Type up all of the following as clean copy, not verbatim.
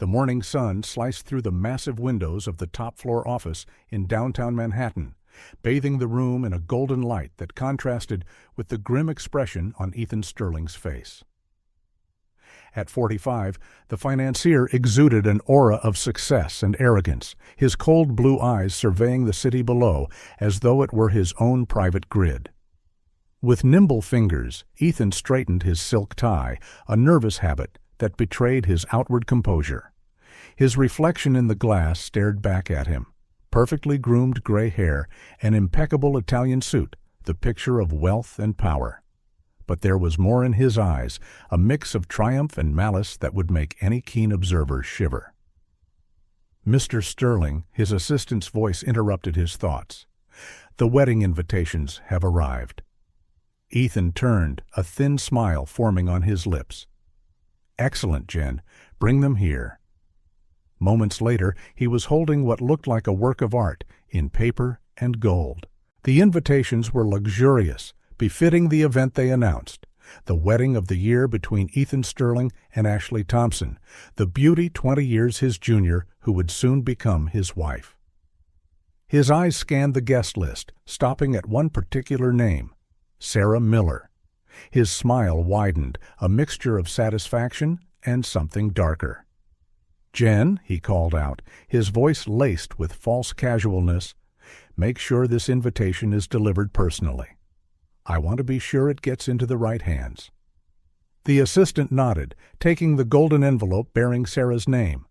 The morning sun sliced through the massive windows of the top-floor office in downtown Manhattan, bathing the room in a golden light that contrasted with the grim expression on Ethan Sterling's face. At 45, the financier exuded an aura of success and arrogance, his cold blue eyes surveying the city below as though it were his own private grid. With nimble fingers, Ethan straightened his silk tie, a nervous habit that betrayed his outward composure. His reflection in the glass stared back at him. Perfectly groomed gray hair, an impeccable Italian suit, the picture of wealth and power. But there was more in his eyes, a mix of triumph and malice that would make any keen observer shiver. "Mr. Sterling," his assistant's voice interrupted his thoughts. "The wedding invitations have arrived." Ethan turned, a thin smile forming on his lips. "Excellent, Jen. Bring them here." Moments later, he was holding what looked like a work of art in paper and gold. The invitations were luxurious, befitting the event they announced, the wedding of the year between Ethan Sterling and Ashley Thompson, the beauty 20 years his junior who would soon become his wife. His eyes scanned the guest list, stopping at one particular name, Sarah Miller. His smile widened, a mixture of satisfaction and something darker. "Jen," he called out, his voice laced with false casualness, "make sure this invitation is delivered personally. I want to be sure it gets into the right hands." The assistant nodded, taking the golden envelope bearing Sarah's name.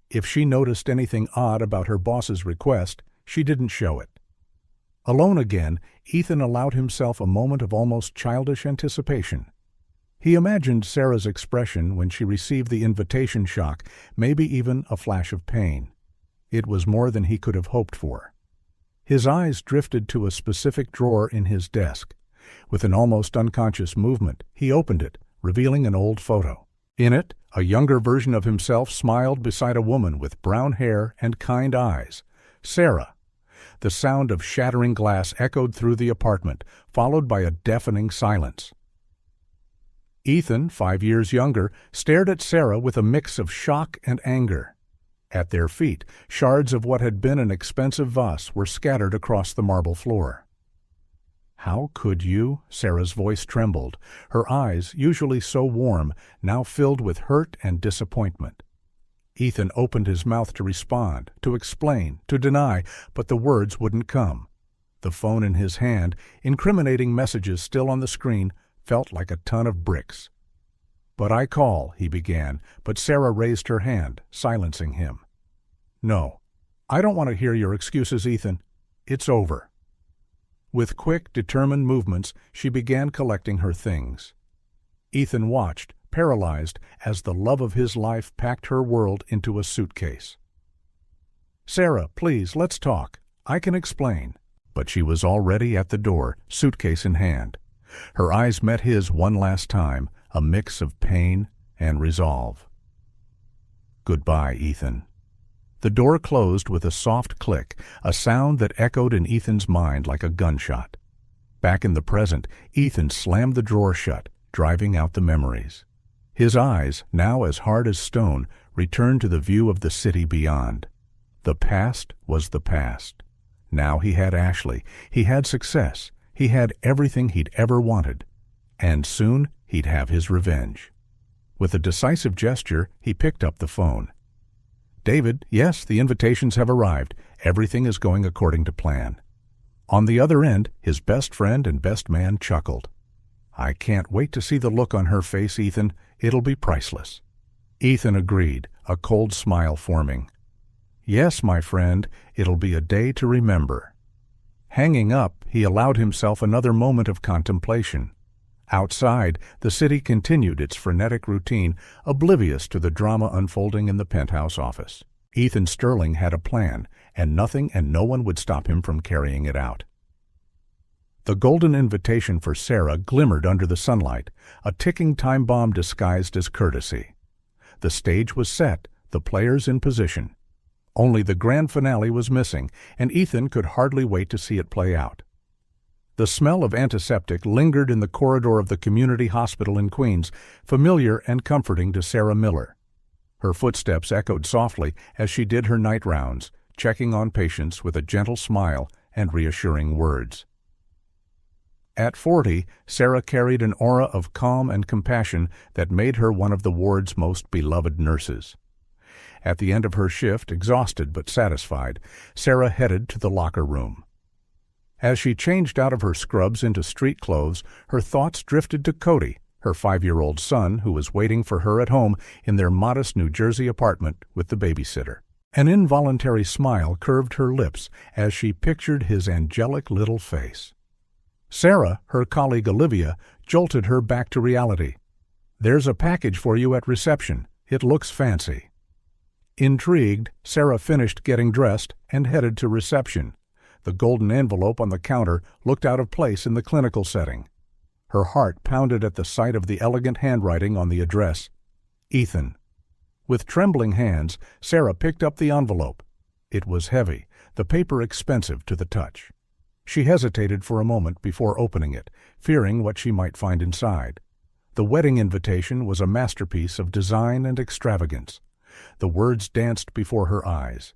If she noticed anything odd about her boss's request, she didn't show it. Alone again, Ethan allowed himself a moment of almost childish anticipation. He imagined Sarah's expression when she received the invitation shock, maybe even a flash of pain. It was more than he could have hoped for. His eyes drifted to a specific drawer in his desk. With an almost unconscious movement, he opened it, revealing an old photo. In it, a younger version of himself smiled beside a woman with brown hair and kind eyes. Sarah. The sound of shattering glass echoed through the apartment, followed by a deafening silence. Ethan, 5 years younger, stared at Sarah with a mix of shock and anger. At their feet, shards of what had been an expensive vase were scattered across the marble floor. "How could you?" Sarah's voice trembled, her eyes, usually so warm, now filled with hurt and disappointment. Ethan opened his mouth to respond, to explain, to deny, but the words wouldn't come. The phone in his hand, incriminating messages still on the screen, felt like a ton of bricks. "But I call," he began, but Sarah raised her hand, silencing him. "No, I don't want to hear your excuses, Ethan. It's over." With quick, determined movements, she began collecting her things. Ethan watched, paralyzed, as the love of his life packed her world into a suitcase. "Sarah, please, let's talk. I can explain." But she was already at the door, suitcase in hand. Her eyes met his one last time, a mix of pain and resolve. "Goodbye, Ethan." The door closed with a soft click, a sound that echoed in Ethan's mind like a gunshot. Back in the present, Ethan slammed the drawer shut, driving out the memories. His eyes, now as hard as stone, returned to the view of the city beyond. The past was the past. Now he had Ashley, he had success, he had everything he'd ever wanted. And soon he'd have his revenge. With a decisive gesture, he picked up the phone. "David, yes, the invitations have arrived. Everything is going according to plan." On the other end, his best friend and best man chuckled. "I can't wait to see the look on her face, Ethan. It'll be priceless." Ethan agreed, a cold smile forming. "Yes, my friend, it'll be a day to remember." Hanging up, he allowed himself another moment of contemplation. Outside, the city continued its frenetic routine, oblivious to the drama unfolding in the penthouse office. Ethan Sterling had a plan, and nothing and no one would stop him from carrying it out. The golden invitation for Sarah glimmered under the sunlight, a ticking time bomb disguised as courtesy. The stage was set, the players in position. Only the grand finale was missing, and Ethan could hardly wait to see it play out. The smell of antiseptic lingered in the corridor of the community hospital in Queens, familiar and comforting to Sarah Miller. Her footsteps echoed softly as she did her night rounds, checking on patients with a gentle smile and reassuring words. At 40, Sarah carried an aura of calm and compassion that made her one of the ward's most beloved nurses. At the end of her shift, exhausted but satisfied, Sarah headed to the locker room. As she changed out of her scrubs into street clothes, her thoughts drifted to Cody, her 5-year-old son, who was waiting for her at home in their modest New Jersey apartment with the babysitter. An involuntary smile curved her lips as she pictured his angelic little face. Sarah, her colleague Olivia, jolted her back to reality. "There's a package for you at reception. It looks fancy." Intrigued, Sarah finished getting dressed and headed to reception. The golden envelope on the counter looked out of place in the clinical setting. Her heart pounded at the sight of the elegant handwriting on the address. Ethan. With trembling hands, Sarah picked up the envelope. It was heavy, the paper expensive to the touch. She hesitated for a moment before opening it, fearing what she might find inside. The wedding invitation was a masterpiece of design and extravagance. The words danced before her eyes.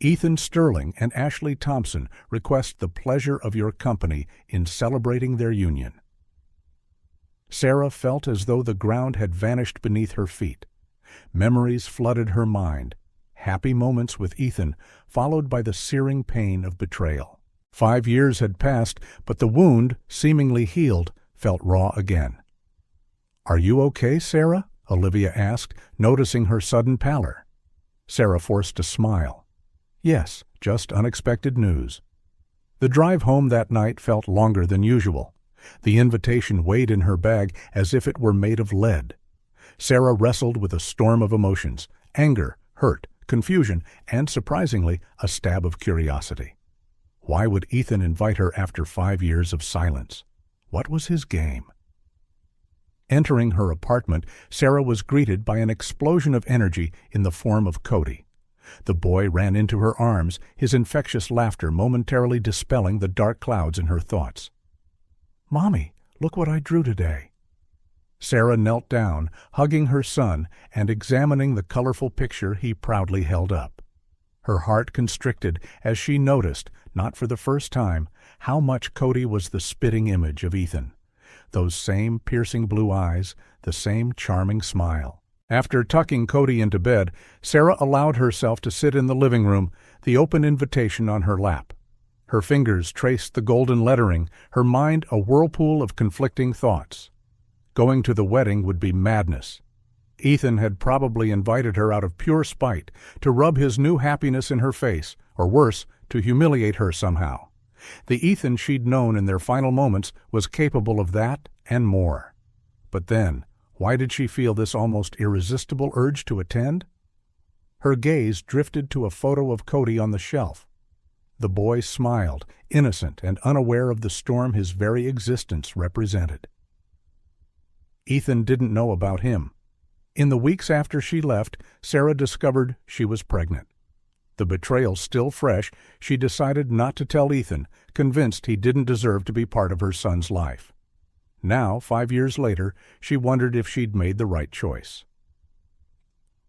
Ethan Sterling and Ashley Thompson request the pleasure of your company in celebrating their union. Sarah felt as though the ground had vanished beneath her feet. Memories flooded her mind. Happy moments with Ethan, followed by the searing pain of betrayal. 5 years had passed, but the wound, seemingly healed, felt raw again. "Are you okay, Sarah?" Olivia asked, noticing her sudden pallor. Sarah forced a smile. "Yes, just unexpected news." The drive home that night felt longer than usual. The invitation weighed in her bag as if it were made of lead. Sarah wrestled with a storm of emotions: anger, hurt, confusion, and, surprisingly, a stab of curiosity. Why would Ethan invite her after 5 years of silence? What was his game? Entering her apartment, Sarah was greeted by an explosion of energy in the form of Cody. The boy ran into her arms, his infectious laughter momentarily dispelling the dark clouds in her thoughts. "Mommy, look what I drew today." Sarah knelt down, hugging her son and examining the colorful picture he proudly held up. Her heart constricted as she noticed, not for the first time, how much Cody was the spitting image of Ethan. Those same piercing blue eyes, the same charming smile. After tucking Cody into bed, Sarah allowed herself to sit in the living room, the open invitation on her lap. Her fingers traced the golden lettering, her mind a whirlpool of conflicting thoughts. Going to the wedding would be madness. Ethan had probably invited her out of pure spite, to rub his new happiness in her face, or worse, to humiliate her somehow. The Ethan she'd known in their final moments was capable of that and more. But then, why did she feel this almost irresistible urge to attend? Her gaze drifted to a photo of Cody on the shelf. The boy smiled, innocent and unaware of the storm his very existence represented. Ethan didn't know about him. In the weeks after she left, Sarah discovered she was pregnant. The betrayal still fresh, she decided not to tell Ethan, convinced he didn't deserve to be part of her son's life. Now, 5 years later, she wondered if she'd made the right choice.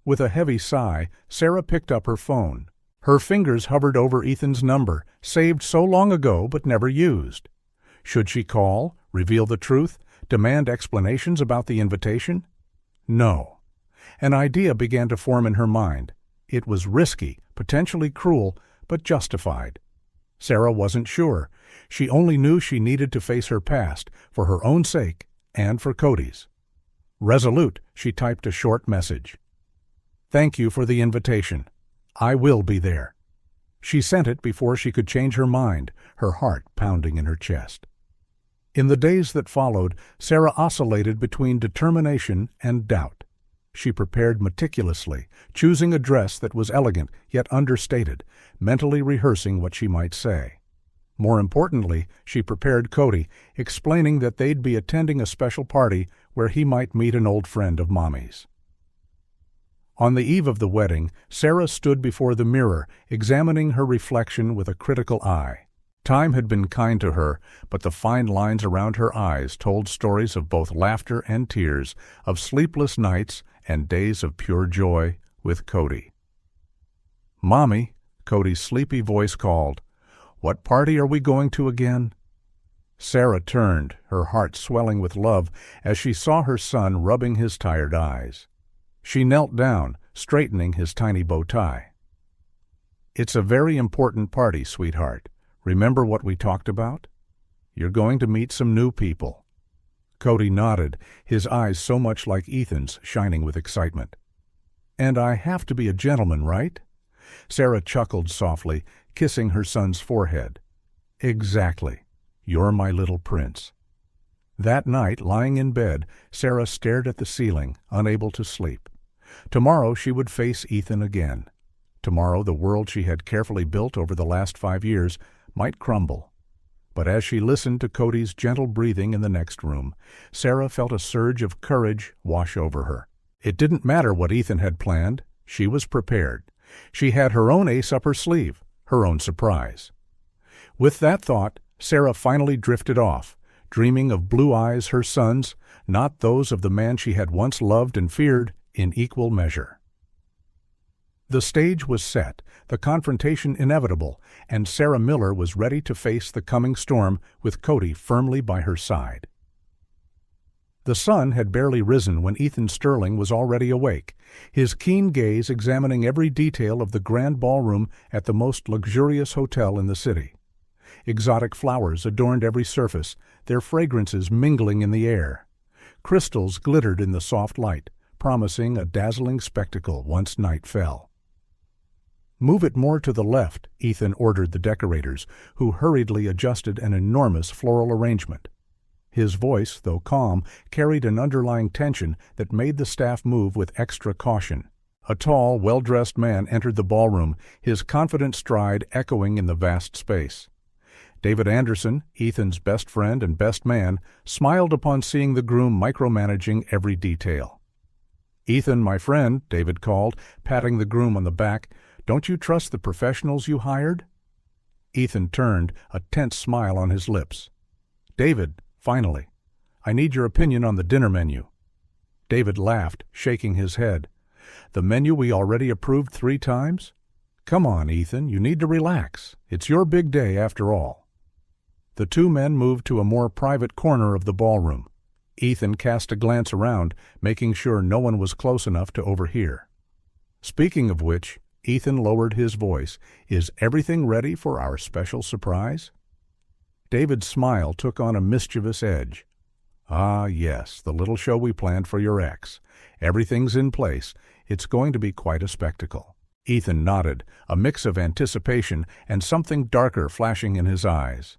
With a heavy sigh, Sarah picked up her phone. Her fingers hovered over Ethan's number, saved so long ago but never used. Should she call, reveal the truth, demand explanations about the invitation? No. An idea began to form in her mind. It was risky, potentially cruel, but justified. Sarah wasn't sure. She only knew she needed to face her past, for her own sake and for Cody's. Resolute, she typed a short message. "Thank you for the invitation. I will be there." She sent it before she could change her mind, her heart pounding in her chest. In the days that followed, Sarah oscillated between determination and doubt. She prepared meticulously, choosing a dress that was elegant yet understated, mentally rehearsing what she might say. More importantly, she prepared Cody, explaining that they'd be attending a special party where he might meet an old friend of Mommy's. On the eve of the wedding, Sarah stood before the mirror, examining her reflection with a critical eye. Time had been kind to her, but the fine lines around her eyes told stories of both laughter and tears, of sleepless nights and days of pure joy with Cody. "Mommy," Cody's sleepy voice called. "What party are we going to again?" Sarah turned, her heart swelling with love as she saw her son rubbing his tired eyes. She knelt down, straightening his tiny bow tie. "It's a very important party, sweetheart. Remember what we talked about? You're going to meet some new people." Cody nodded, his eyes so much like Ethan's, shining with excitement. "And I have to be a gentleman, right?" Sarah chuckled softly, kissing her son's forehead. "Exactly. You're my little prince." That night, lying in bed, Sarah stared at the ceiling, unable to sleep. Tomorrow she would face Ethan again. Tomorrow the world she had carefully built over the last 5 years might crumble. But as she listened to Cody's gentle breathing in the next room, Sarah felt a surge of courage wash over her. It didn't matter what Ethan had planned. She was prepared. She had her own ace up her sleeve, her own surprise. With that thought, Sarah finally drifted off, dreaming of blue eyes her son's, not those of the man she had once loved and feared in equal measure. The stage was set, the confrontation inevitable, and Sarah Miller was ready to face the coming storm with Cody firmly by her side. The sun had barely risen when Ethan Sterling was already awake, his keen gaze examining every detail of the grand ballroom at the most luxurious hotel in the city. Exotic flowers adorned every surface, their fragrances mingling in the air. Crystals glittered in the soft light, promising a dazzling spectacle once night fell. "Move it more to the left," Ethan ordered the decorators, who hurriedly adjusted an enormous floral arrangement. His voice, though calm, carried an underlying tension that made the staff move with extra caution. A tall, well-dressed man entered the ballroom, his confident stride echoing in the vast space. David Anderson, Ethan's best friend and best man, smiled upon seeing the groom micromanaging every detail. "Ethan, my friend," David called, patting the groom on the back, "don't you trust the professionals you hired?" Ethan turned, a tense smile on his lips. "David, finally, I need your opinion on the dinner menu." David laughed, shaking his head. "The menu we already approved 3 times? Come on, Ethan, you need to relax. It's your big day after all." The two men moved to a more private corner of the ballroom. Ethan cast a glance around, making sure no one was close enough to overhear. "Speaking of which," Ethan lowered his voice, "is everything ready for our special surprise?" David's smile took on a mischievous edge. "Ah, yes, the little show we planned for your ex. Everything's in place. It's going to be quite a spectacle." Ethan nodded, a mix of anticipation and something darker flashing in his eyes.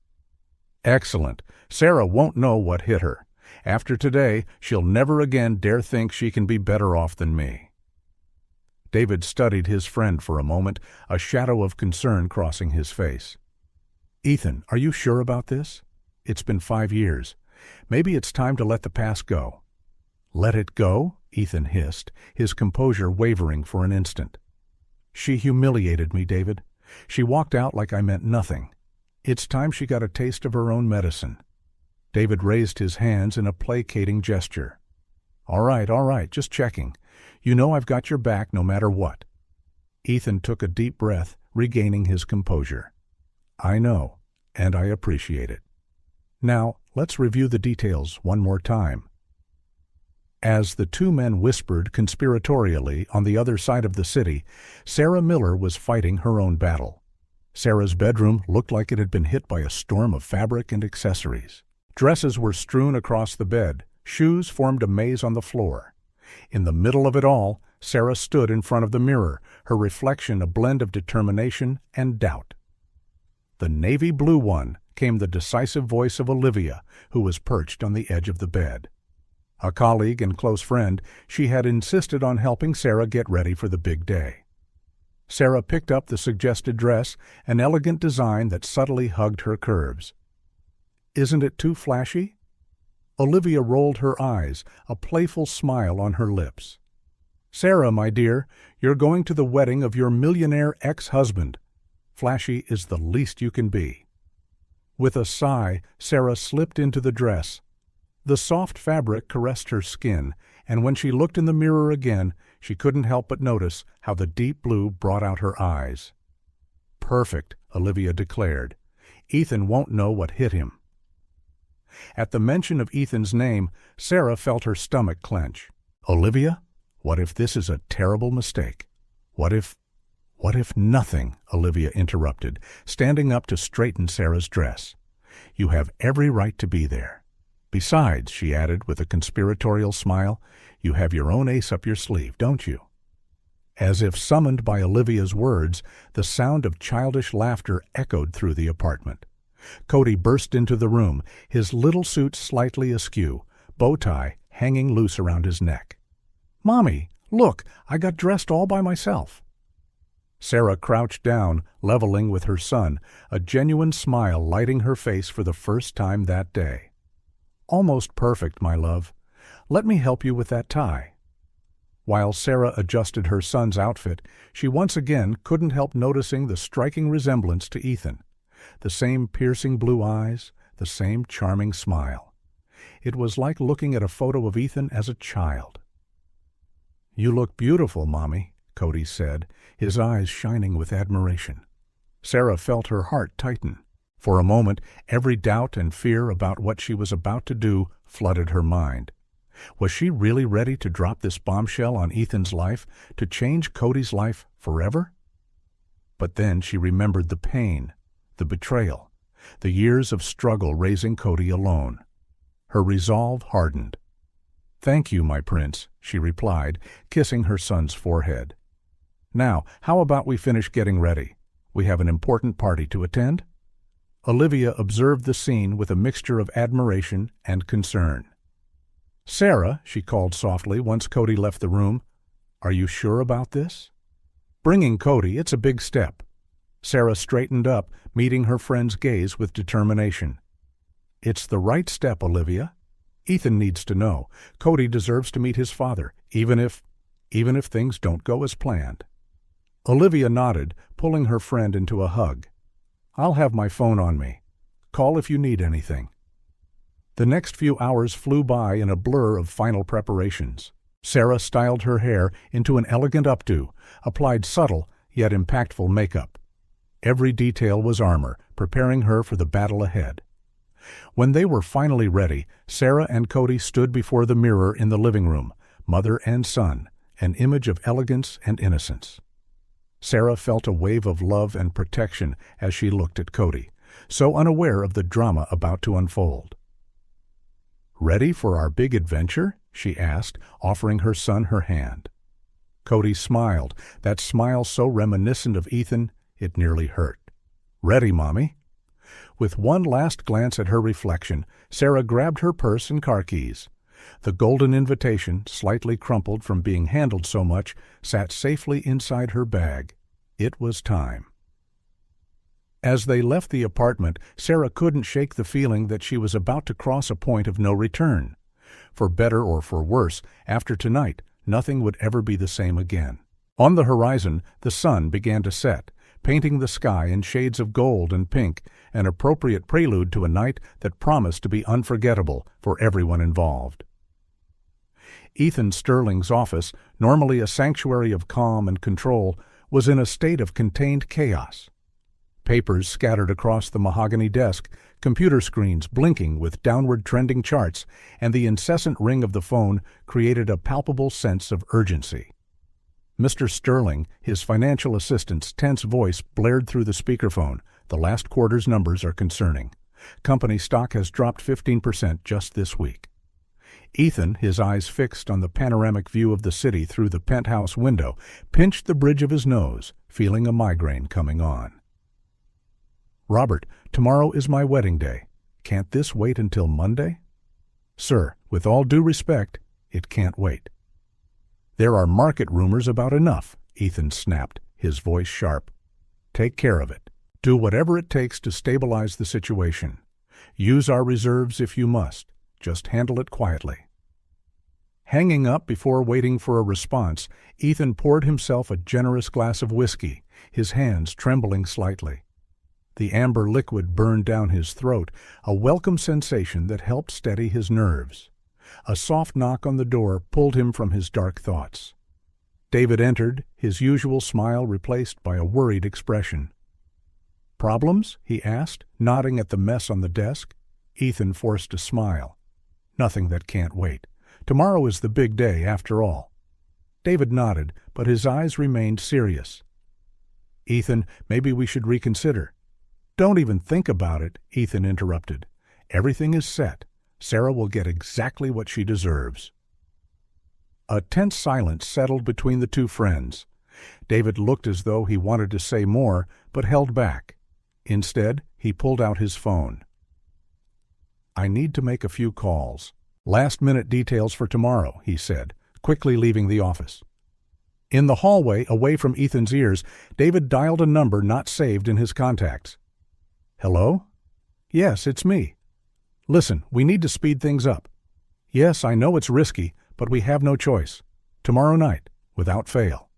"Excellent. Sarah won't know what hit her. After today, she'll never again dare think she can be better off than me." David studied his friend for a moment, a shadow of concern crossing his face. "Ethan, are you sure about this? It's been 5 years. Maybe it's time to let the past go." "Let it go?" Ethan hissed, his composure wavering for an instant. "She humiliated me, David. She walked out like I meant nothing. It's time she got a taste of her own medicine." David raised his hands in a placating gesture. All right, just checking. You know I've got your back no matter what." Ethan took a deep breath, regaining his composure. "I know, and I appreciate it. Now, let's review the details one more time." As the two men whispered conspiratorially on the other side of the city, Sarah Miller was fighting her own battle. Sarah's bedroom looked like it had been hit by a storm of fabric and accessories. Dresses were strewn across the bed, shoes formed a maze on the floor. In the middle of it all, Sarah stood in front of the mirror, her reflection a blend of determination and doubt. "The navy blue one," came the decisive voice of Olivia, who was perched on the edge of the bed. A colleague and close friend, she had insisted on helping Sarah get ready for the big day. Sarah picked up the suggested dress, an elegant design that subtly hugged her curves. "Isn't it too flashy?" Olivia rolled her eyes, a playful smile on her lips. "Sarah, my dear, you're going to the wedding of your millionaire ex-husband. Flashy is the least you can be." With a sigh, Sarah slipped into the dress. The soft fabric caressed her skin, and when she looked in the mirror again, she couldn't help but notice how the deep blue brought out her eyes. "Perfect," Olivia declared. "Ethan won't know what hit him." At the mention of Ethan's name, Sarah felt her stomach clench. "Olivia, what if this is a terrible mistake? What if nothing?" Olivia interrupted, standing up to straighten Sarah's dress. "You have every right to be there. Besides," she added with a conspiratorial smile, "you have your own ace up your sleeve, don't you?" As if summoned by Olivia's words, the sound of childish laughter echoed through the apartment. Cody burst into the room, his little suit slightly askew, bow tie hanging loose around his neck. "Mommy, look, I got dressed all by myself." Sarah crouched down, leveling with her son, a genuine smile lighting her face for the first time that day. "Almost perfect, my love. Let me help you with that tie." While Sarah adjusted her son's outfit, she once again couldn't help noticing the striking resemblance to Ethan. The same piercing blue eyes, the same charming smile. It was like looking at a photo of Ethan as a child. "You look beautiful, Mommy," Cody said, his eyes shining with admiration. Sarah felt her heart tighten. For a moment, every doubt and fear about what she was about to do flooded her mind. Was she really ready to drop this bombshell on Ethan's life, to change Cody's life forever? But then she remembered the pain, the betrayal, the years of struggle raising Cody alone. Her resolve hardened. "Thank you, my prince," she replied, kissing her son's forehead. "Now, how about we finish getting ready? We have an important party to attend?" Olivia observed the scene with a mixture of admiration and concern. "Sarah," she called softly once Cody left the room, "are you sure about this?" "Bringing Cody, it's a big step." Sarah straightened up, meeting her friend's gaze with determination. "It's the right step, Olivia. Ethan needs to know. Cody deserves to meet his father, even if things don't go as planned." Olivia nodded, pulling her friend into a hug. "I'll have my phone on me. Call if you need anything." The next few hours flew by in a blur of final preparations. Sarah styled her hair into an elegant updo, applied subtle yet impactful makeup. Every detail was armor, preparing her for the battle ahead. When they were finally ready, Sarah and Cody stood before the mirror in the living room, mother and son, an image of elegance and innocence. Sarah felt a wave of love and protection as she looked at Cody, so unaware of the drama about to unfold. "Ready for our big adventure?" she asked, offering her son her hand. Cody smiled, that smile so reminiscent of Ethan it nearly hurt. "Ready, Mommy." With one last glance at her reflection, Sarah grabbed her purse and car keys. The golden invitation, slightly crumpled from being handled so much, sat safely inside her bag. It was time. As they left the apartment, Sarah couldn't shake the feeling that she was about to cross a point of no return. For better or for worse, after tonight, nothing would ever be the same again. On the horizon, the sun began to set, painting the sky in shades of gold and pink, an appropriate prelude to a night that promised to be unforgettable for everyone involved. Ethan Sterling's office, normally a sanctuary of calm and control, was in a state of contained chaos. Papers scattered across the mahogany desk, computer screens blinking with downward trending charts, and the incessant ring of the phone created a palpable sense of urgency. Mr. Sterling, his financial assistant's tense voice blared through the speakerphone. "The last quarter's numbers are concerning. Company stock has dropped 15% just this week." Ethan, his eyes fixed on the panoramic view of the city through the penthouse window, pinched the bridge of his nose, feeling a migraine coming on. "Robert, tomorrow is my wedding day. Can't this wait until Monday?" "Sir, with all due respect, it can't wait." "There are market rumors about enough," Ethan snapped, his voice sharp. "Take care of it. Do whatever it takes to stabilize the situation. Use our reserves if you must. Just handle it quietly." Hanging up before waiting for a response, Ethan poured himself a generous glass of whiskey, his hands trembling slightly. The amber liquid burned down his throat, a welcome sensation that helped steady his nerves. A soft knock on the door pulled him from his dark thoughts. David entered, his usual smile replaced by a worried expression. "Problems?" he asked, nodding at the mess on the desk. Ethan forced a smile. "Nothing that can't wait. Tomorrow is the big day, after all." David nodded, but his eyes remained serious. "Ethan, maybe we should reconsider." "Don't even think about it," Ethan interrupted. "Everything is set. Sarah will get exactly what she deserves." A tense silence settled between the two friends. David looked as though he wanted to say more, but held back. Instead, he pulled out his phone. "I need to make a few calls. Last-minute details for tomorrow," he said, quickly leaving the office. In the hallway, away from Ethan's ears, David dialed a number not saved in his contacts. "Hello? Yes, it's me. Listen, we need to speed things up. Yes, I know it's risky, but we have no choice. Tomorrow night, without fail."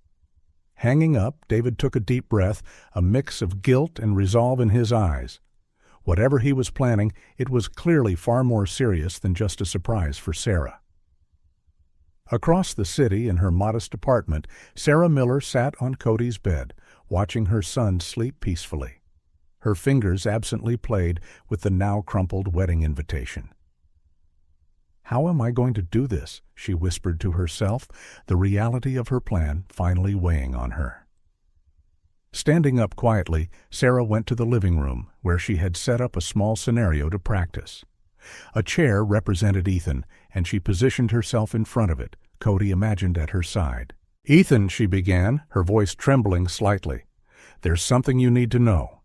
Hanging up, David took a deep breath, a mix of guilt and resolve in his eyes. Whatever he was planning, it was clearly far more serious than just a surprise for Sarah. Across the city, in her modest apartment, Sarah Miller sat on Cody's bed, watching her son sleep peacefully. Her fingers absently played with the now crumpled wedding invitation. "How am I going to do this?" she whispered to herself, the reality of her plan finally weighing on her. Standing up quietly, Sarah went to the living room, where she had set up a small scenario to practice. A chair represented Ethan, and she positioned herself in front of it, Cody imagined at her side. "Ethan," she began, her voice trembling slightly, "there's something you need to know."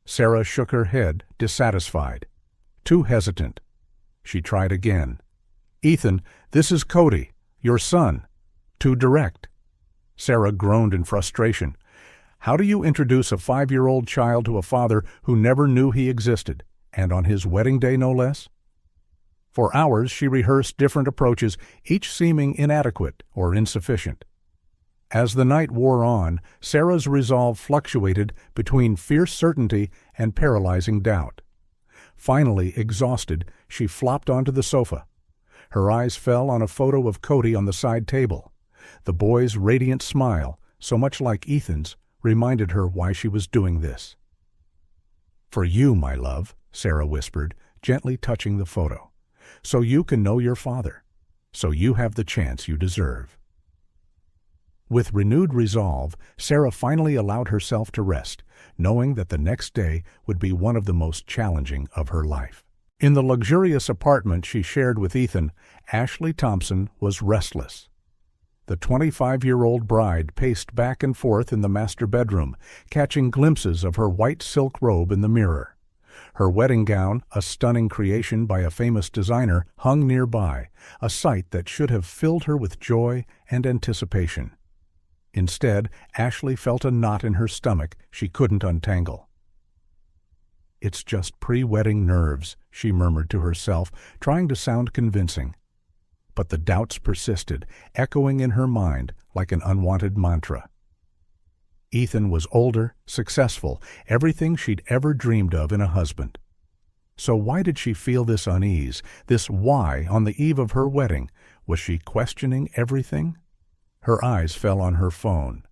Sarah shook her head, dissatisfied. Too hesitant. She tried again. "Ethan, this is Cody, your son." Too direct. Sarah groaned in frustration. How do you introduce a 5-year-old child to a father who never knew he existed, and on his wedding day no less? For hours she rehearsed different approaches, each seeming inadequate or insufficient. As the night wore on, Sarah's resolve fluctuated between fierce certainty and paralyzing doubt. Finally, exhausted, she flopped onto the sofa. Her eyes fell on a photo of Cody on the side table. The boy's radiant smile, so much like Ethan's, reminded her why she was doing this. "For you, my love," Sarah whispered, gently touching the photo. "So you can know your father. So you have the chance you deserve." With renewed resolve, Sarah finally allowed herself to rest, knowing that the next day would be one of the most challenging of her life. In the luxurious apartment she shared with Ethan, Ashley Thompson was restless. The 25-year-old bride paced back and forth in the master bedroom, catching glimpses of her white silk robe in the mirror. Her wedding gown, a stunning creation by a famous designer, hung nearby, a sight that should have filled her with joy and anticipation. Instead, Ashley felt a knot in her stomach she couldn't untangle. "It's just pre-wedding nerves," she murmured to herself, trying to sound convincing. But the doubts persisted, echoing in her mind like an unwanted mantra. Ethan was older, successful, everything she'd ever dreamed of in a husband. So why did she feel this unease, this why on the eve of her wedding? Was she questioning everything? Her eyes fell on her phone.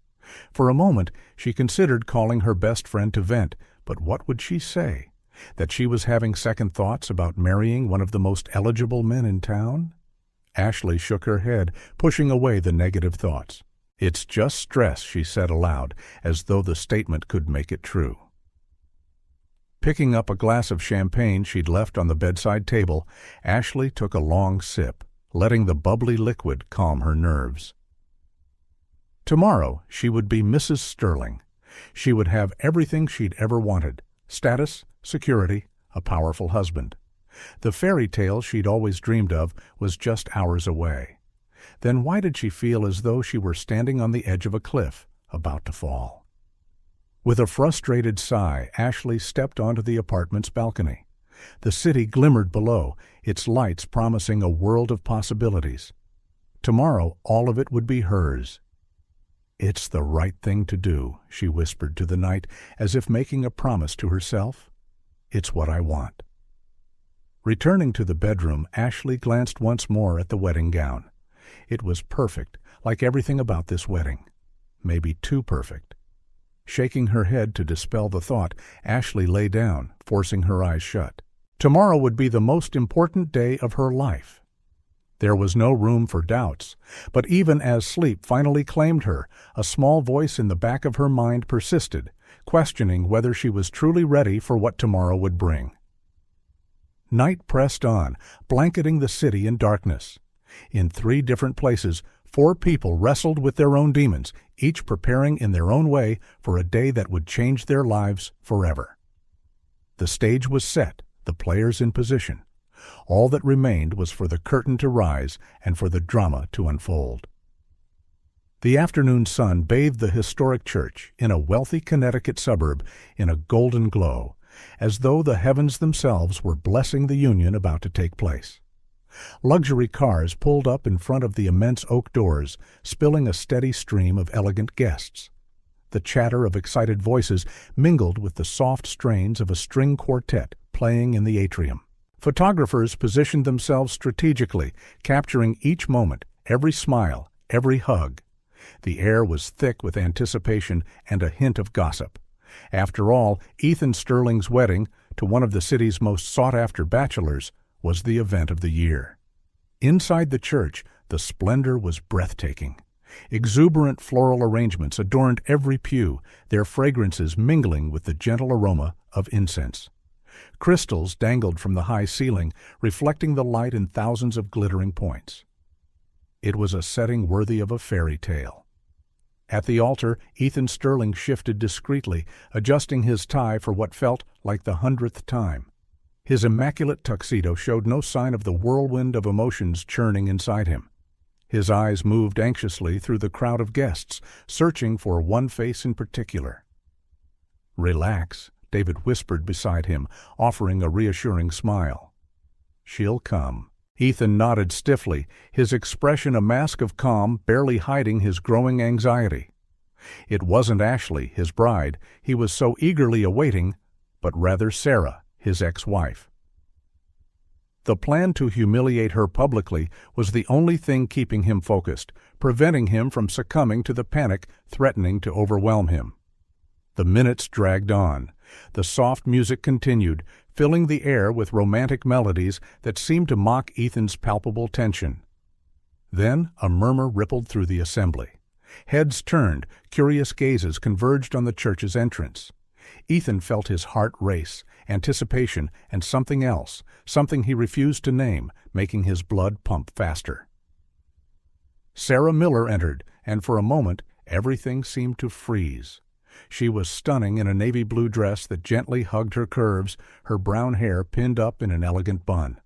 For a moment, she considered calling her best friend to vent, but what would she say? That she was having second thoughts about marrying one of the most eligible men in town? Ashley shook her head, pushing away the negative thoughts. "It's just stress," she said aloud, as though the statement could make it true. Picking up a glass of champagne she'd left on the bedside table, Ashley took a long sip, letting the bubbly liquid calm her nerves. Tomorrow she would be Mrs. Sterling. She would have everything she'd ever wanted: status, security, a powerful husband. The fairy tale she'd always dreamed of was just hours away. Then why did she feel as though she were standing on the edge of a cliff, about to fall? With a frustrated sigh, Ashley stepped onto the apartment's balcony. The city glimmered below, its lights promising a world of possibilities. Tomorrow, all of it would be hers. "It's the right thing to do," she whispered to the night, as if making a promise to herself. "It's what I want." Returning to the bedroom, Ashley glanced once more at the wedding gown. It was perfect, like everything about this wedding. Maybe too perfect. Shaking her head to dispel the thought, Ashley lay down, forcing her eyes shut. Tomorrow would be the most important day of her life. There was no room for doubts, but even as sleep finally claimed her, a small voice in the back of her mind persisted, questioning whether she was truly ready for what tomorrow would bring. Night pressed on, blanketing the city in darkness. In 3 different places, 4 people wrestled with their own demons, each preparing in their own way for a day that would change their lives forever. The stage was set, the players in position. All that remained was for the curtain to rise and for the drama to unfold. The afternoon sun bathed the historic church in a wealthy Connecticut suburb in a golden glow, as though the heavens themselves were blessing the union about to take place. Luxury cars pulled up in front of the immense oak doors, spilling a steady stream of elegant guests. The chatter of excited voices mingled with the soft strains of a string quartet playing in the atrium. Photographers positioned themselves strategically, capturing each moment, every smile, every hug. The air was thick with anticipation and a hint of gossip. After all, Ethan Sterling's wedding, to one of the city's most sought-after bachelors, was the event of the year. Inside the church, the splendor was breathtaking. Exuberant floral arrangements adorned every pew, their fragrances mingling with the gentle aroma of incense. Crystals dangled from the high ceiling, reflecting the light in thousands of glittering points. It was a setting worthy of a fairy tale. At the altar, Ethan Sterling shifted discreetly, adjusting his tie for what felt like the 100th time. His immaculate tuxedo showed no sign of the whirlwind of emotions churning inside him. His eyes moved anxiously through the crowd of guests, searching for one face in particular. "Relax," David whispered beside him, offering a reassuring smile. "She'll come." Ethan nodded stiffly, his expression a mask of calm barely hiding his growing anxiety. It wasn't Ashley, his bride, he was so eagerly awaiting, but rather Sarah, his ex-wife. The plan to humiliate her publicly was the only thing keeping him focused, preventing him from succumbing to the panic threatening to overwhelm him. The minutes dragged on. The soft music continued, filling the air with romantic melodies that seemed to mock Ethan's palpable tension. Then a murmur rippled through the assembly. Heads turned, curious gazes converged on the church's entrance. Ethan felt his heart race, anticipation, and something else, something he refused to name, making his blood pump faster. Sarah Miller entered, and for a moment everything seemed to freeze. She was stunning in a navy blue dress that gently hugged her curves, her brown hair pinned up in an elegant bun.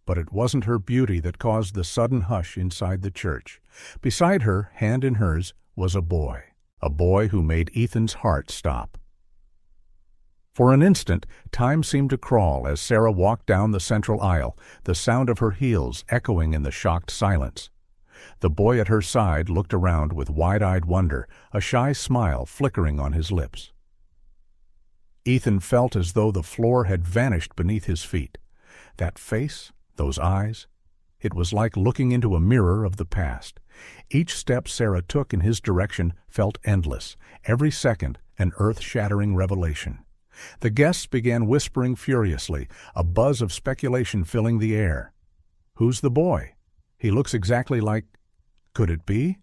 But it wasn't her beauty that caused the sudden hush inside the church. Beside her, hand in hers, was a boy who made Ethan's heart stop. For an instant, time seemed to crawl as Sarah walked down the central aisle, the sound of her heels echoing in the shocked silence. The boy at her side looked around with wide-eyed wonder, a shy smile flickering on his lips. Ethan felt as though the floor had vanished beneath his feet. That face, those eyes, it was like looking into a mirror of the past. Each step Sarah took in his direction felt endless, every second an earth-shattering revelation. The guests began whispering furiously, a buzz of speculation filling the air. "Who's the boy? He looks exactly like—" Could it be?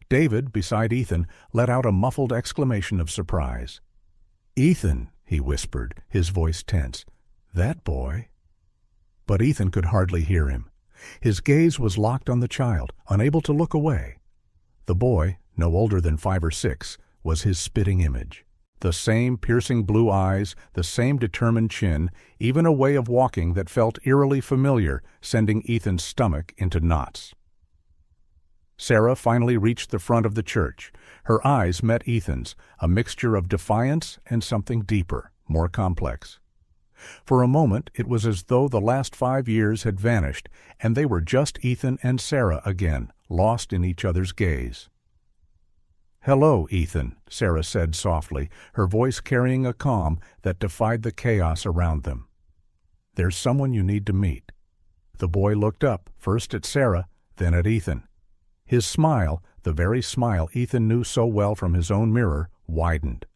David, beside Ethan, let out a muffled exclamation of surprise. "Ethan," he whispered, his voice tense. "That boy?" But Ethan could hardly hear him. His gaze was locked on the child, unable to look away. The boy, no older than 5 or 6, was his spitting image. The same piercing blue eyes, the same determined chin, even a way of walking that felt eerily familiar, sending Ethan's stomach into knots. Sarah finally reached the front of the church. Her eyes met Ethan's, a mixture of defiance and something deeper, more complex. For a moment, it was as though the last 5 years had vanished, and they were just Ethan and Sarah again, lost in each other's gaze. "Hello, Ethan," Sarah said softly, her voice carrying a calm that defied the chaos around them. "There's someone you need to meet." The boy looked up, first at Sarah, then at Ethan. His smile, the very smile Ethan knew so well from his own mirror, widened.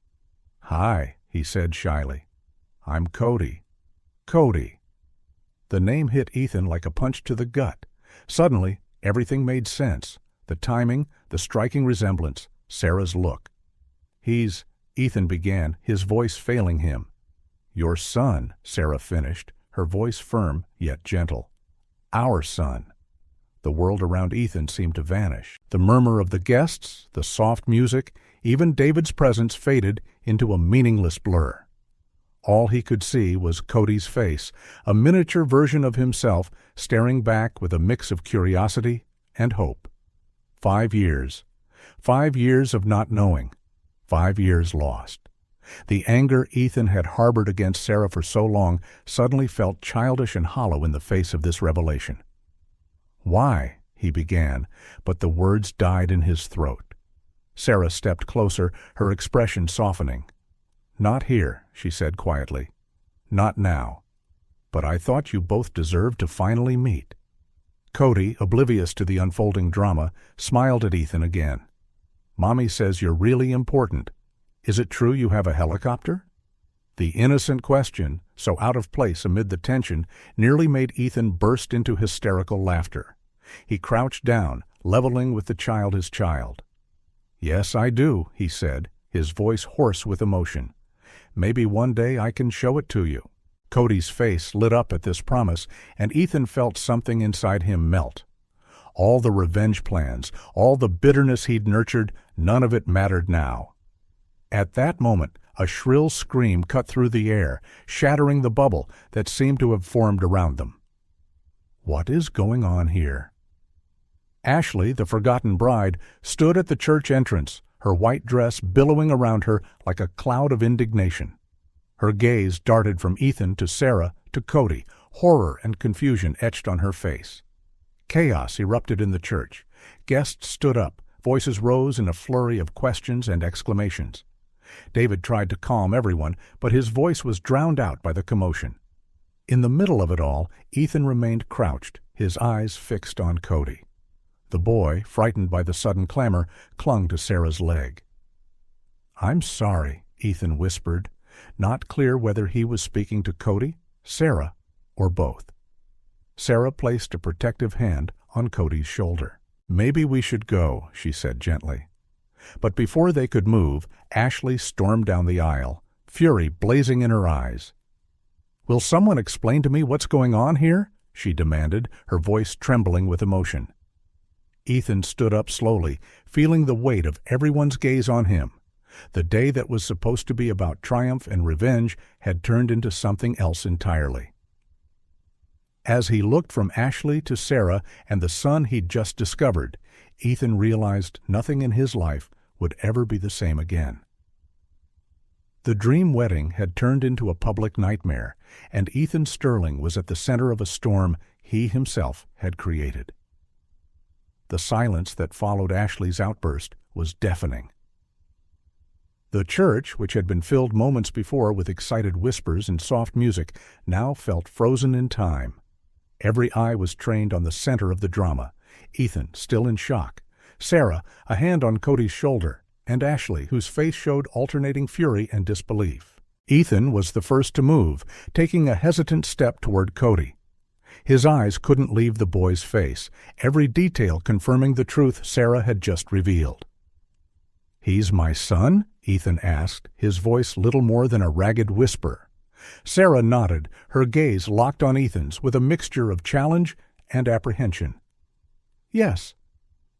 "Hi," he said shyly. "I'm Cody." Cody. The name hit Ethan like a punch to the gut. Suddenly, everything made sense. The timing, the striking resemblance, Sarah's look. Ethan began, his voice failing him. "Your son," Sarah finished, her voice firm yet gentle. "Our son." The world around Ethan seemed to vanish. The murmur of the guests, the soft music, even David's presence faded into a meaningless blur. All he could see was Cody's face, a miniature version of himself staring back with a mix of curiosity and hope. 5 years. 5 years of not knowing. 5 years lost. The anger Ethan had harbored against Sarah for so long suddenly felt childish and hollow in the face of this revelation. "Why?" he began, but the words died in his throat. Sarah stepped closer, her expression softening. "Not here," she said quietly. "Not now. But I thought you both deserved to finally meet." Cody, oblivious to the unfolding drama, smiled at Ethan again. "Mommy says you're really important. Is it true you have a helicopter?" The innocent question, so out of place amid the tension, nearly made Ethan burst into hysterical laughter. He crouched down, leveling with the child his child. "Yes, I do," he said, his voice hoarse with emotion. "Maybe one day I can show it to you." Cody's face lit up at this promise, and Ethan felt something inside him melt. All the revenge plans, all the bitterness he'd nurtured, none of it mattered now. At that moment, a shrill scream cut through the air, shattering the bubble that seemed to have formed around them. What is going on here? Ashley, the forgotten bride, stood at the church entrance, her white dress billowing around her like a cloud of indignation. Her gaze darted from Ethan to Sarah to Cody, horror and confusion etched on her face. Chaos erupted in the church. Guests stood up, voices rose in a flurry of questions and exclamations. David tried to calm everyone, but his voice was drowned out by the commotion. In the middle of it all, Ethan remained crouched, his eyes fixed on Cody. The boy, frightened by the sudden clamor, clung to Sarah's leg. "I'm sorry," Ethan whispered, not clear whether he was speaking to Cody, Sarah, or both. Sarah placed a protective hand on Cody's shoulder. "Maybe we should go," she said gently. But before they could move, Ashley stormed down the aisle, fury blazing in her eyes. "Will someone explain to me what's going on here?" she demanded, her voice trembling with emotion. Ethan stood up slowly, feeling the weight of everyone's gaze on him. The day that was supposed to be about triumph and revenge had turned into something else entirely. As he looked from Ashley to Sarah and the son he'd just discovered, Ethan realized nothing in his life would ever be the same again. The dream wedding had turned into a public nightmare, and Ethan Sterling was at the center of a storm he himself had created. The silence that followed Ashley's outburst was deafening. The church, which had been filled moments before with excited whispers and soft music, now felt frozen in time. Every eye was trained on the center of the drama. Ethan, still in shock. Sarah, a hand on Cody's shoulder, and Ashley, whose face showed alternating fury and disbelief. Ethan was the first to move, taking a hesitant step toward Cody. His eyes couldn't leave the boy's face, every detail confirming the truth Sarah had just revealed. "He's my son?" Ethan asked, his voice little more than a ragged whisper. Sarah nodded, her gaze locked on Ethan's with a mixture of challenge and apprehension. "Yes.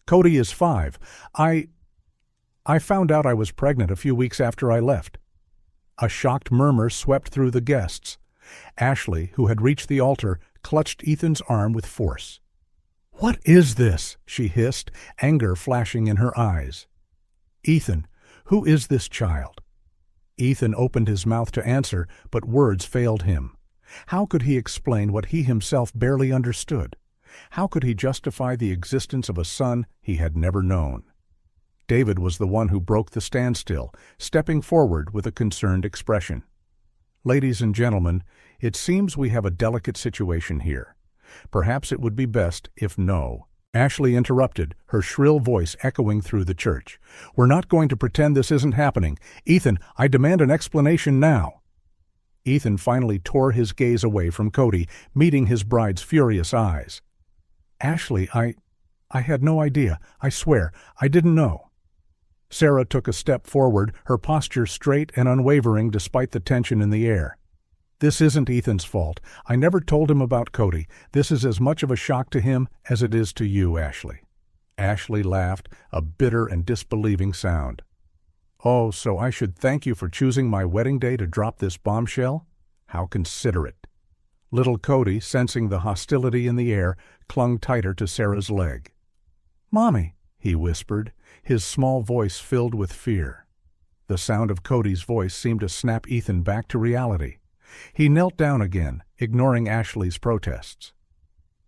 Cody is 5. I found out I was pregnant a few weeks after I left." A shocked murmur swept through the guests. Ashley, who had reached the altar, clutched Ethan's arm with force. "What is this?" she hissed, anger flashing in her eyes. "Ethan, who is this child?" Ethan opened his mouth to answer, but words failed him. How could he explain what he himself barely understood? How could he justify the existence of a son he had never known? David was the one who broke the standstill, stepping forward with a concerned expression. "Ladies and gentlemen, it seems we have a delicate situation here. Perhaps it would be best if no." Ashley interrupted, her shrill voice echoing through the church. "We're not going to pretend this isn't happening. Ethan, I demand an explanation now." Ethan finally tore his gaze away from Cody, meeting his bride's furious eyes. "Ashley, I had no idea. I swear, I didn't know." Sarah took a step forward, her posture straight and unwavering despite the tension in the air. "This isn't Ethan's fault. I never told him about Cody. This is as much of a shock to him as it is to you, Ashley." Ashley laughed, a bitter and disbelieving sound. "Oh, so I should thank you for choosing my wedding day to drop this bombshell? How considerate." Little Cody, sensing the hostility in the air, clung tighter to Sarah's leg. "Mommy," he whispered, his small voice filled with fear. The sound of Cody's voice seemed to snap Ethan back to reality. He knelt down again, ignoring Ashley's protests.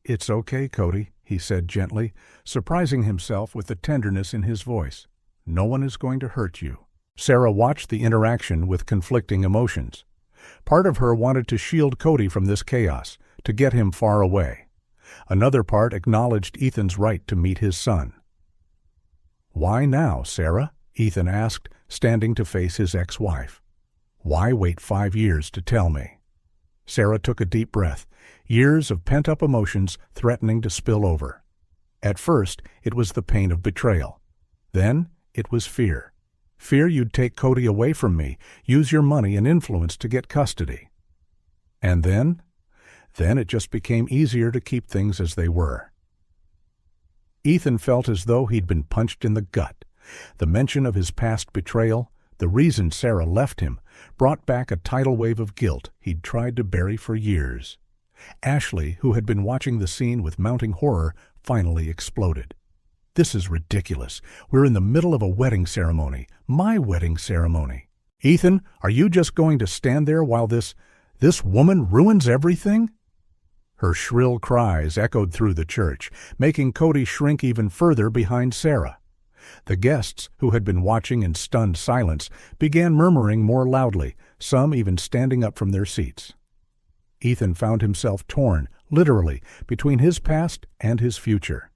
"It's okay, Cody," he said gently, surprising himself with the tenderness in his voice. "No one is going to hurt you." Sarah watched the interaction with conflicting emotions. Part of her wanted to shield Cody from this chaos, to get him far away. Another part acknowledged Ethan's right to meet his son. "Why now, Sarah?" Ethan asked, standing to face his ex-wife. "Why wait 5 years to tell me?" Sarah took a deep breath, years of pent-up emotions threatening to spill over. At first, it was the pain of betrayal. Then, it was fear. Fear you'd take Cody away from me, use your money and influence to get custody. And then it just became easier to keep things as they were. Ethan felt as though he'd been punched in the gut. The mention of his past betrayal, the reason Sarah left him, brought back a tidal wave of guilt he'd tried to bury for years. Ashley, who had been watching the scene with mounting horror, finally exploded. "This is ridiculous. We're in the middle of a wedding ceremony, my wedding ceremony. Ethan, are you just going to stand there while this woman ruins everything?" Her shrill cries echoed through the church, making Cody shrink even further behind Sarah. The guests, who had been watching in stunned silence, began murmuring more loudly, some even standing up from their seats. Ethan found himself torn, literally, between his past and his future.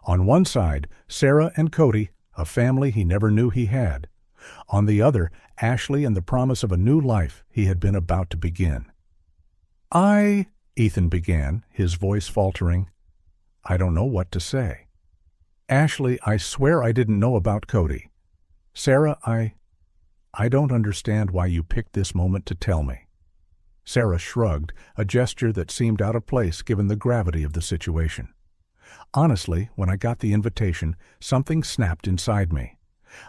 On one side, Sarah and Cody, a family he never knew he had. On the other, Ashley and the promise of a new life he had been about to begin. Ethan began, his voice faltering. "I don't know what to say. Ashley, I swear I didn't know about Cody. Sarah, I don't understand why you picked this moment to tell me." Sarah shrugged, a gesture that seemed out of place given the gravity of the situation. "Honestly, when I got the invitation, something snapped inside me.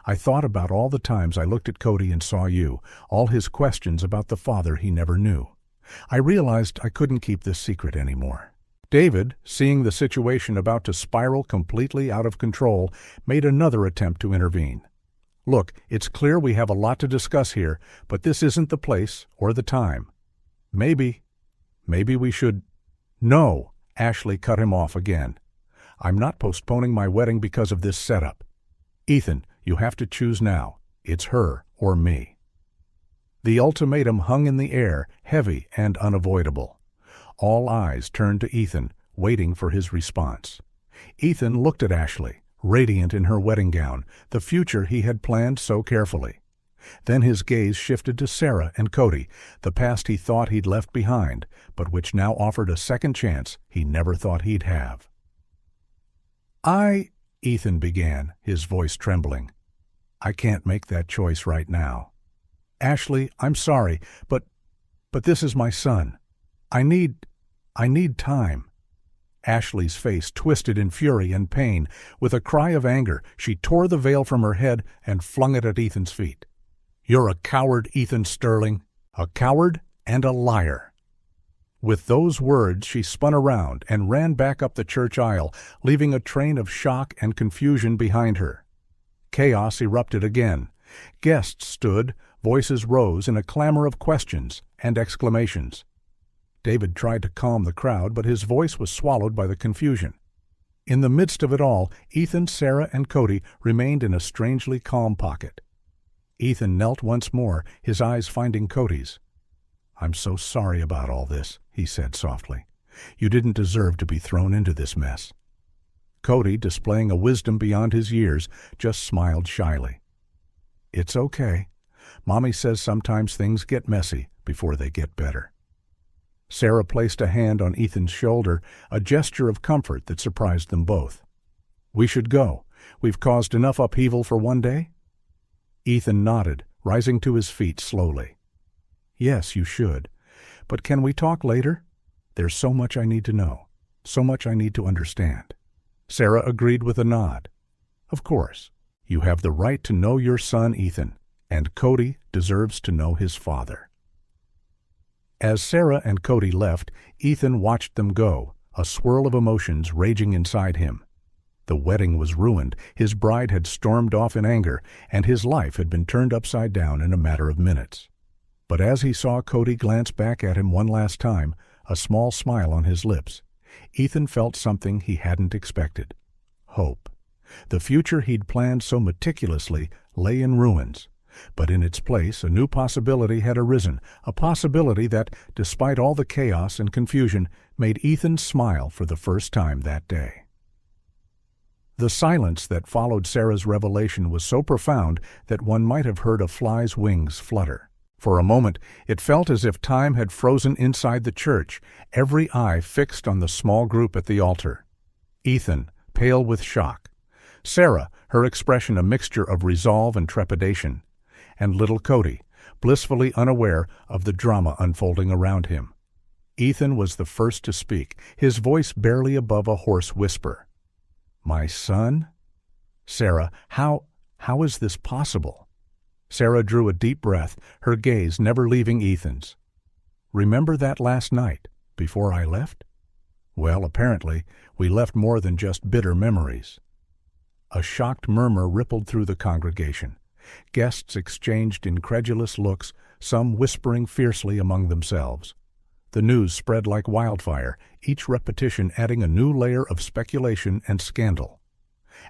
I thought about all the times I looked at Cody and saw you, all his questions about the father he never knew. I realized I couldn't keep this secret anymore." David, seeing the situation about to spiral completely out of control, made another attempt to intervene. "Look, it's clear we have a lot to discuss here, but this isn't the place or the time. Maybe we should—" "No," Ashley cut him off again. "I'm not postponing my wedding because of this setup. Ethan, you have to choose now. It's her or me." The ultimatum hung in the air, heavy and unavoidable. All eyes turned to Ethan, waiting for his response. Ethan looked at Ashley, radiant in her wedding gown, the future he had planned so carefully. Then his gaze shifted to Sarah and Cody, the past he thought he'd left behind, but which now offered a second chance he never thought he'd have. Ethan began, his voice trembling. "I can't make that choice right now. Ashley, I'm sorry, but this is my son. I need time." Ashley's face twisted in fury and pain. With a cry of anger, she tore the veil from her head and flung it at Ethan's feet. "You're a coward, Ethan Sterling. A coward and a liar." With those words, she spun around and ran back up the church aisle, leaving a train of shock and confusion behind her. Chaos erupted again. Guests stood, voices rose in a clamor of questions and exclamations. David tried to calm the crowd, but his voice was swallowed by the confusion. In the midst of it all, Ethan, Sarah, and Cody remained in a strangely calm pocket. Ethan knelt once more, his eyes finding Cody's. "I'm so sorry about all this," he said softly. "You didn't deserve to be thrown into this mess." Cody, displaying a wisdom beyond his years, just smiled shyly. "It's okay. Mommy says sometimes things get messy before they get better." Sarah placed a hand on Ethan's shoulder, a gesture of comfort that surprised them both. "We should go. We've caused enough upheaval for one day?" Ethan nodded, rising to his feet slowly. "Yes, you should. But can we talk later? There's so much I need to know, so much I need to understand." Sarah agreed with a nod. "Of course. You have the right to know your son, Ethan, and Cody deserves to know his father." As Sarah and Cody left, Ethan watched them go, a swirl of emotions raging inside him. The wedding was ruined, his bride had stormed off in anger, and his life had been turned upside down in a matter of minutes. But as he saw Cody glance back at him one last time, a small smile on his lips, Ethan felt something he hadn't expected. Hope. The future he'd planned so meticulously lay in ruins. But in its place, a new possibility had arisen, a possibility that, despite all the chaos and confusion, made Ethan smile for the first time that day. The silence that followed Sarah's revelation was so profound that one might have heard a fly's wings flutter. For a moment, it felt as if time had frozen inside the church, every eye fixed on the small group at the altar. Ethan, pale with shock. Sarah, her expression a mixture of resolve and trepidation. And little Cody, blissfully unaware of the drama unfolding around him. Ethan was the first to speak, his voice barely above a hoarse whisper. "My son? Sarah, how is this possible?" Sarah drew a deep breath, her gaze never leaving Ethan's. "Remember that last night, before I left? Well, apparently, we left more than just bitter memories." A shocked murmur rippled through the congregation. Guests exchanged incredulous looks, some whispering fiercely among themselves. The news spread like wildfire, each repetition adding a new layer of speculation and scandal.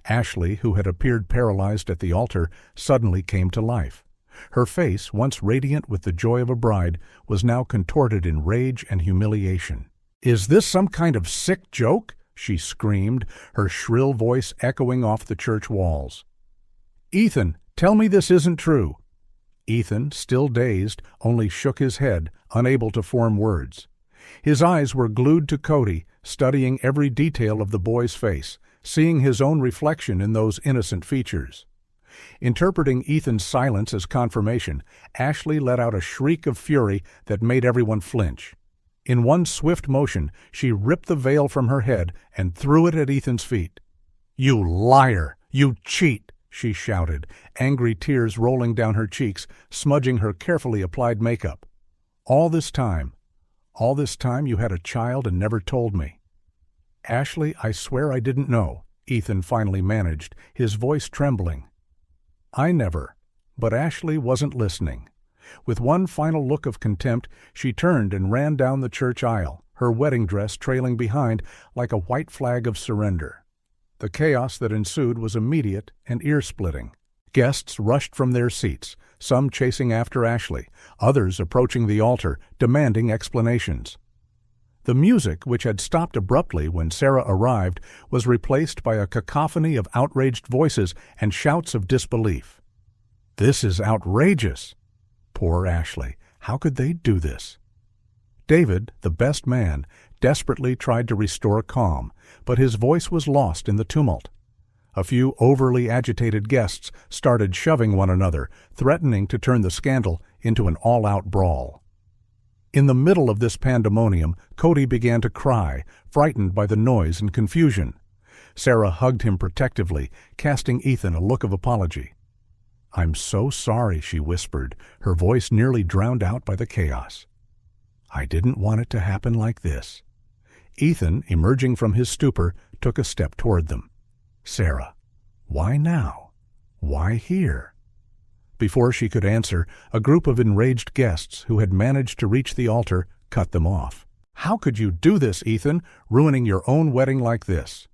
Ashley, who had appeared paralyzed at the altar, suddenly came to life. Her face, once radiant with the joy of a bride, was now contorted in rage and humiliation. "Is this some kind of sick joke?" she screamed, her shrill voice echoing off the church walls. "Ethan, tell me this isn't true." Ethan, still dazed, only shook his head, unable to form words. His eyes were glued to Cody, studying every detail of the boy's face, seeing his own reflection in those innocent features. Interpreting Ethan's silence as confirmation, Ashley let out a shriek of fury that made everyone flinch. In one swift motion, she ripped the veil from her head and threw it at Ethan's feet. "You liar! You cheat!" she shouted, angry tears rolling down her cheeks, smudging her carefully applied makeup. All this time you had a child and never told me." "Ashley, I swear I didn't know," Ethan finally managed, his voice trembling. "I never." But Ashley wasn't listening. With one final look of contempt, she turned and ran down the church aisle, her wedding dress trailing behind like a white flag of surrender. The chaos that ensued was immediate and ear-splitting. Guests rushed from their seats, some chasing after Ashley, others approaching the altar, demanding explanations. The music, which had stopped abruptly when Sarah arrived, was replaced by a cacophony of outraged voices and shouts of disbelief. "This is outrageous!" Poor Ashley. How could they do this? David, the best man, desperately tried to restore calm, but his voice was lost in the tumult. A few overly agitated guests started shoving one another, threatening to turn the scandal into an all-out brawl. In the middle of this pandemonium, Cody began to cry, frightened by the noise and confusion. Sarah hugged him protectively, casting Ethan a look of apology. "I'm so sorry," she whispered, her voice nearly drowned out by the chaos. "I didn't want it to happen like this." Ethan, emerging from his stupor, took a step toward them. "Sarah, why now? Why here?" Before she could answer, a group of enraged guests who had managed to reach the altar cut them off. "How could you do this, Ethan, ruining your own wedding like this?"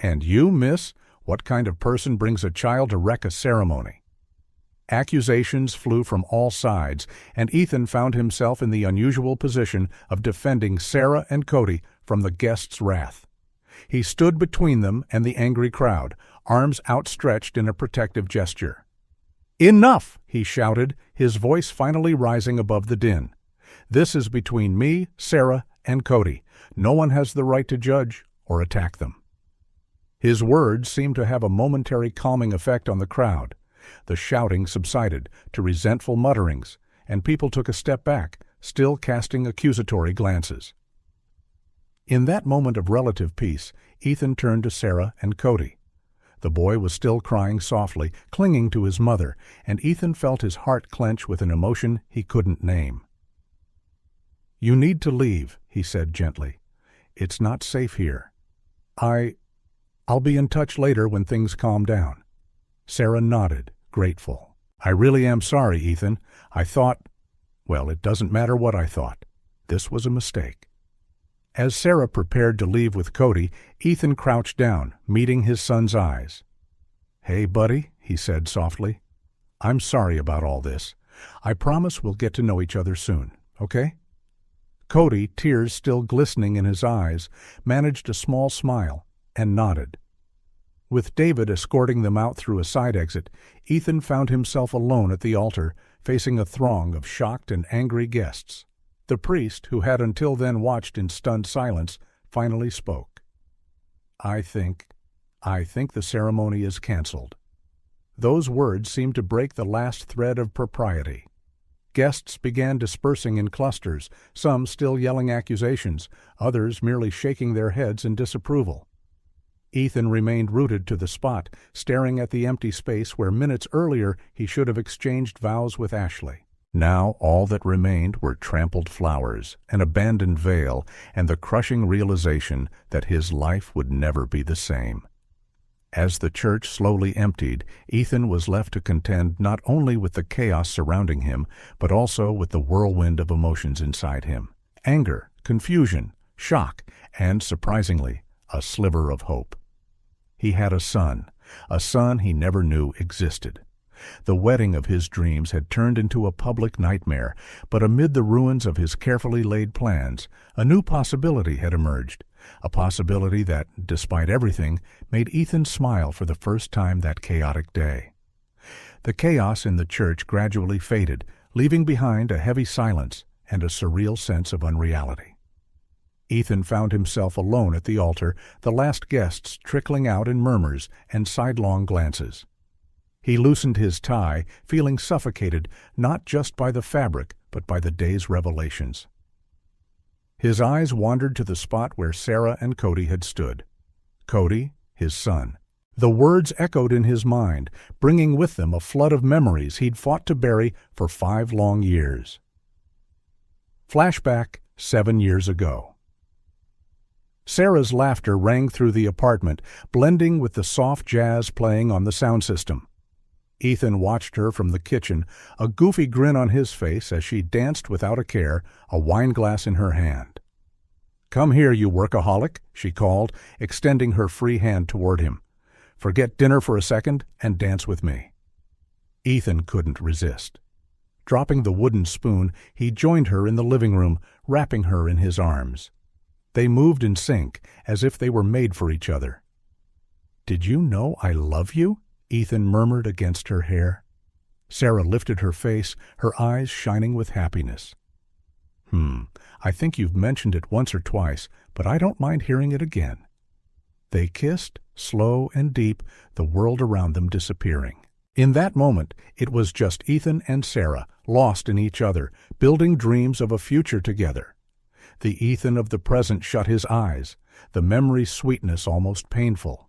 "And you, miss? What kind of person brings a child to wreck a ceremony?" Accusations flew from all sides, and Ethan found himself in the unusual position of defending Sarah and Cody from the guests' wrath. He stood between them and the angry crowd, arms outstretched in a protective gesture. "Enough!" he shouted, his voice finally rising above the din. "This is between me, Sarah, and Cody. No one has the right to judge or attack them." His words seemed to have a momentary calming effect on the crowd. The shouting subsided to resentful mutterings, and people took a step back, still casting accusatory glances. In that moment of relative peace, Ethan turned to Sarah and Cody. The boy was still crying softly, clinging to his mother, and Ethan felt his heart clench with an emotion he couldn't name. "You need to leave," he said gently. "It's not safe here. I'll be in touch later when things calm down." Sarah nodded, grateful. "I really am sorry, Ethan. I thought—" "Well, it doesn't matter what I thought. This was a mistake." As Sarah prepared to leave with Cody, Ethan crouched down, meeting his son's eyes. "Hey, buddy," he said softly. "I'm sorry about all this. I promise we'll get to know each other soon, okay?" Cody, tears still glistening in his eyes, managed a small smile and nodded. With David escorting them out through a side exit, Ethan found himself alone at the altar, facing a throng of shocked and angry guests. The priest, who had until then watched in stunned silence, finally spoke. I think the ceremony is canceled." Those words seemed to break the last thread of propriety. Guests began dispersing in clusters, some still yelling accusations, others merely shaking their heads in disapproval. Ethan remained rooted to the spot, staring at the empty space where minutes earlier he should have exchanged vows with Ashley. Now all that remained were trampled flowers, an abandoned veil, and the crushing realization that his life would never be the same. As the church slowly emptied, Ethan was left to contend not only with the chaos surrounding him, but also with the whirlwind of emotions inside him. Anger, confusion, shock, and, surprisingly, a sliver of hope. He had a son he never knew existed. The wedding of his dreams had turned into a public nightmare, but amid the ruins of his carefully laid plans, a new possibility had emerged, a possibility that, despite everything, made Ethan smile for the first time that chaotic day. The chaos in the church gradually faded, leaving behind a heavy silence and a surreal sense of unreality. Ethan found himself alone at the altar, the last guests trickling out in murmurs and sidelong glances. He loosened his tie, feeling suffocated not just by the fabric, but by the day's revelations. His eyes wandered to the spot where Sarah and Cody had stood. Cody, his son. The words echoed in his mind, bringing with them a flood of memories he'd fought to bury for 5 long years. Flashback 7 years ago. Sarah's laughter rang through the apartment, blending with the soft jazz playing on the sound system. Ethan watched her from the kitchen, a goofy grin on his face as she danced without a care, a wineglass in her hand. "Come here, you workaholic," she called, extending her free hand toward him. "Forget dinner for a second and dance with me." Ethan couldn't resist. Dropping the wooden spoon, he joined her in the living room, wrapping her in his arms. They moved in sync, as if they were made for each other. "Did you know I love you?" Ethan murmured against her hair. Sarah lifted her face, her eyes shining with happiness. I think you've mentioned it once or twice, but I don't mind hearing it again." They kissed, slow and deep, the world around them disappearing. In that moment, it was just Ethan and Sarah, lost in each other, building dreams of a future together. The Ethan of the present shut his eyes, the memory's sweetness almost painful.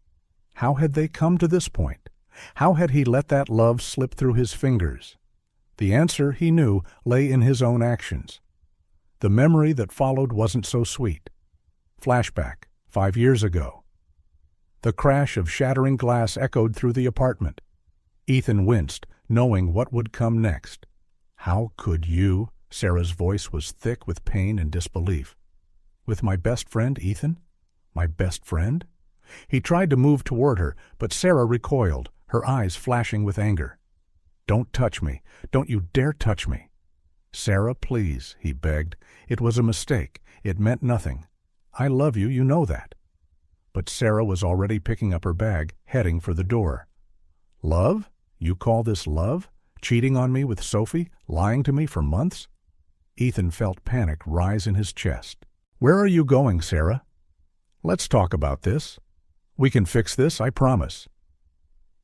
How had they come to this point? How had he let that love slip through his fingers? The answer, he knew, lay in his own actions. The memory that followed wasn't so sweet. Flashback, 5 years ago. The crash of shattering glass echoed through the apartment. Ethan winced, knowing what would come next. "How could you?" Sarah's voice was thick with pain and disbelief. "With my best friend, Ethan? My best friend? He tried to move toward her, but Sarah recoiled, her eyes flashing with anger. "Don't touch me. Don't you dare touch me." "Sarah, please," he begged. "It was a mistake. It meant nothing. I love you, you know that." But Sarah was already picking up her bag, heading for the door. "Love? You call this love? Cheating on me with Sophie? Lying to me for months?" Ethan felt panic rise in his chest. "Where are you going, Sarah?" "Let's talk about this. We can fix this, I promise."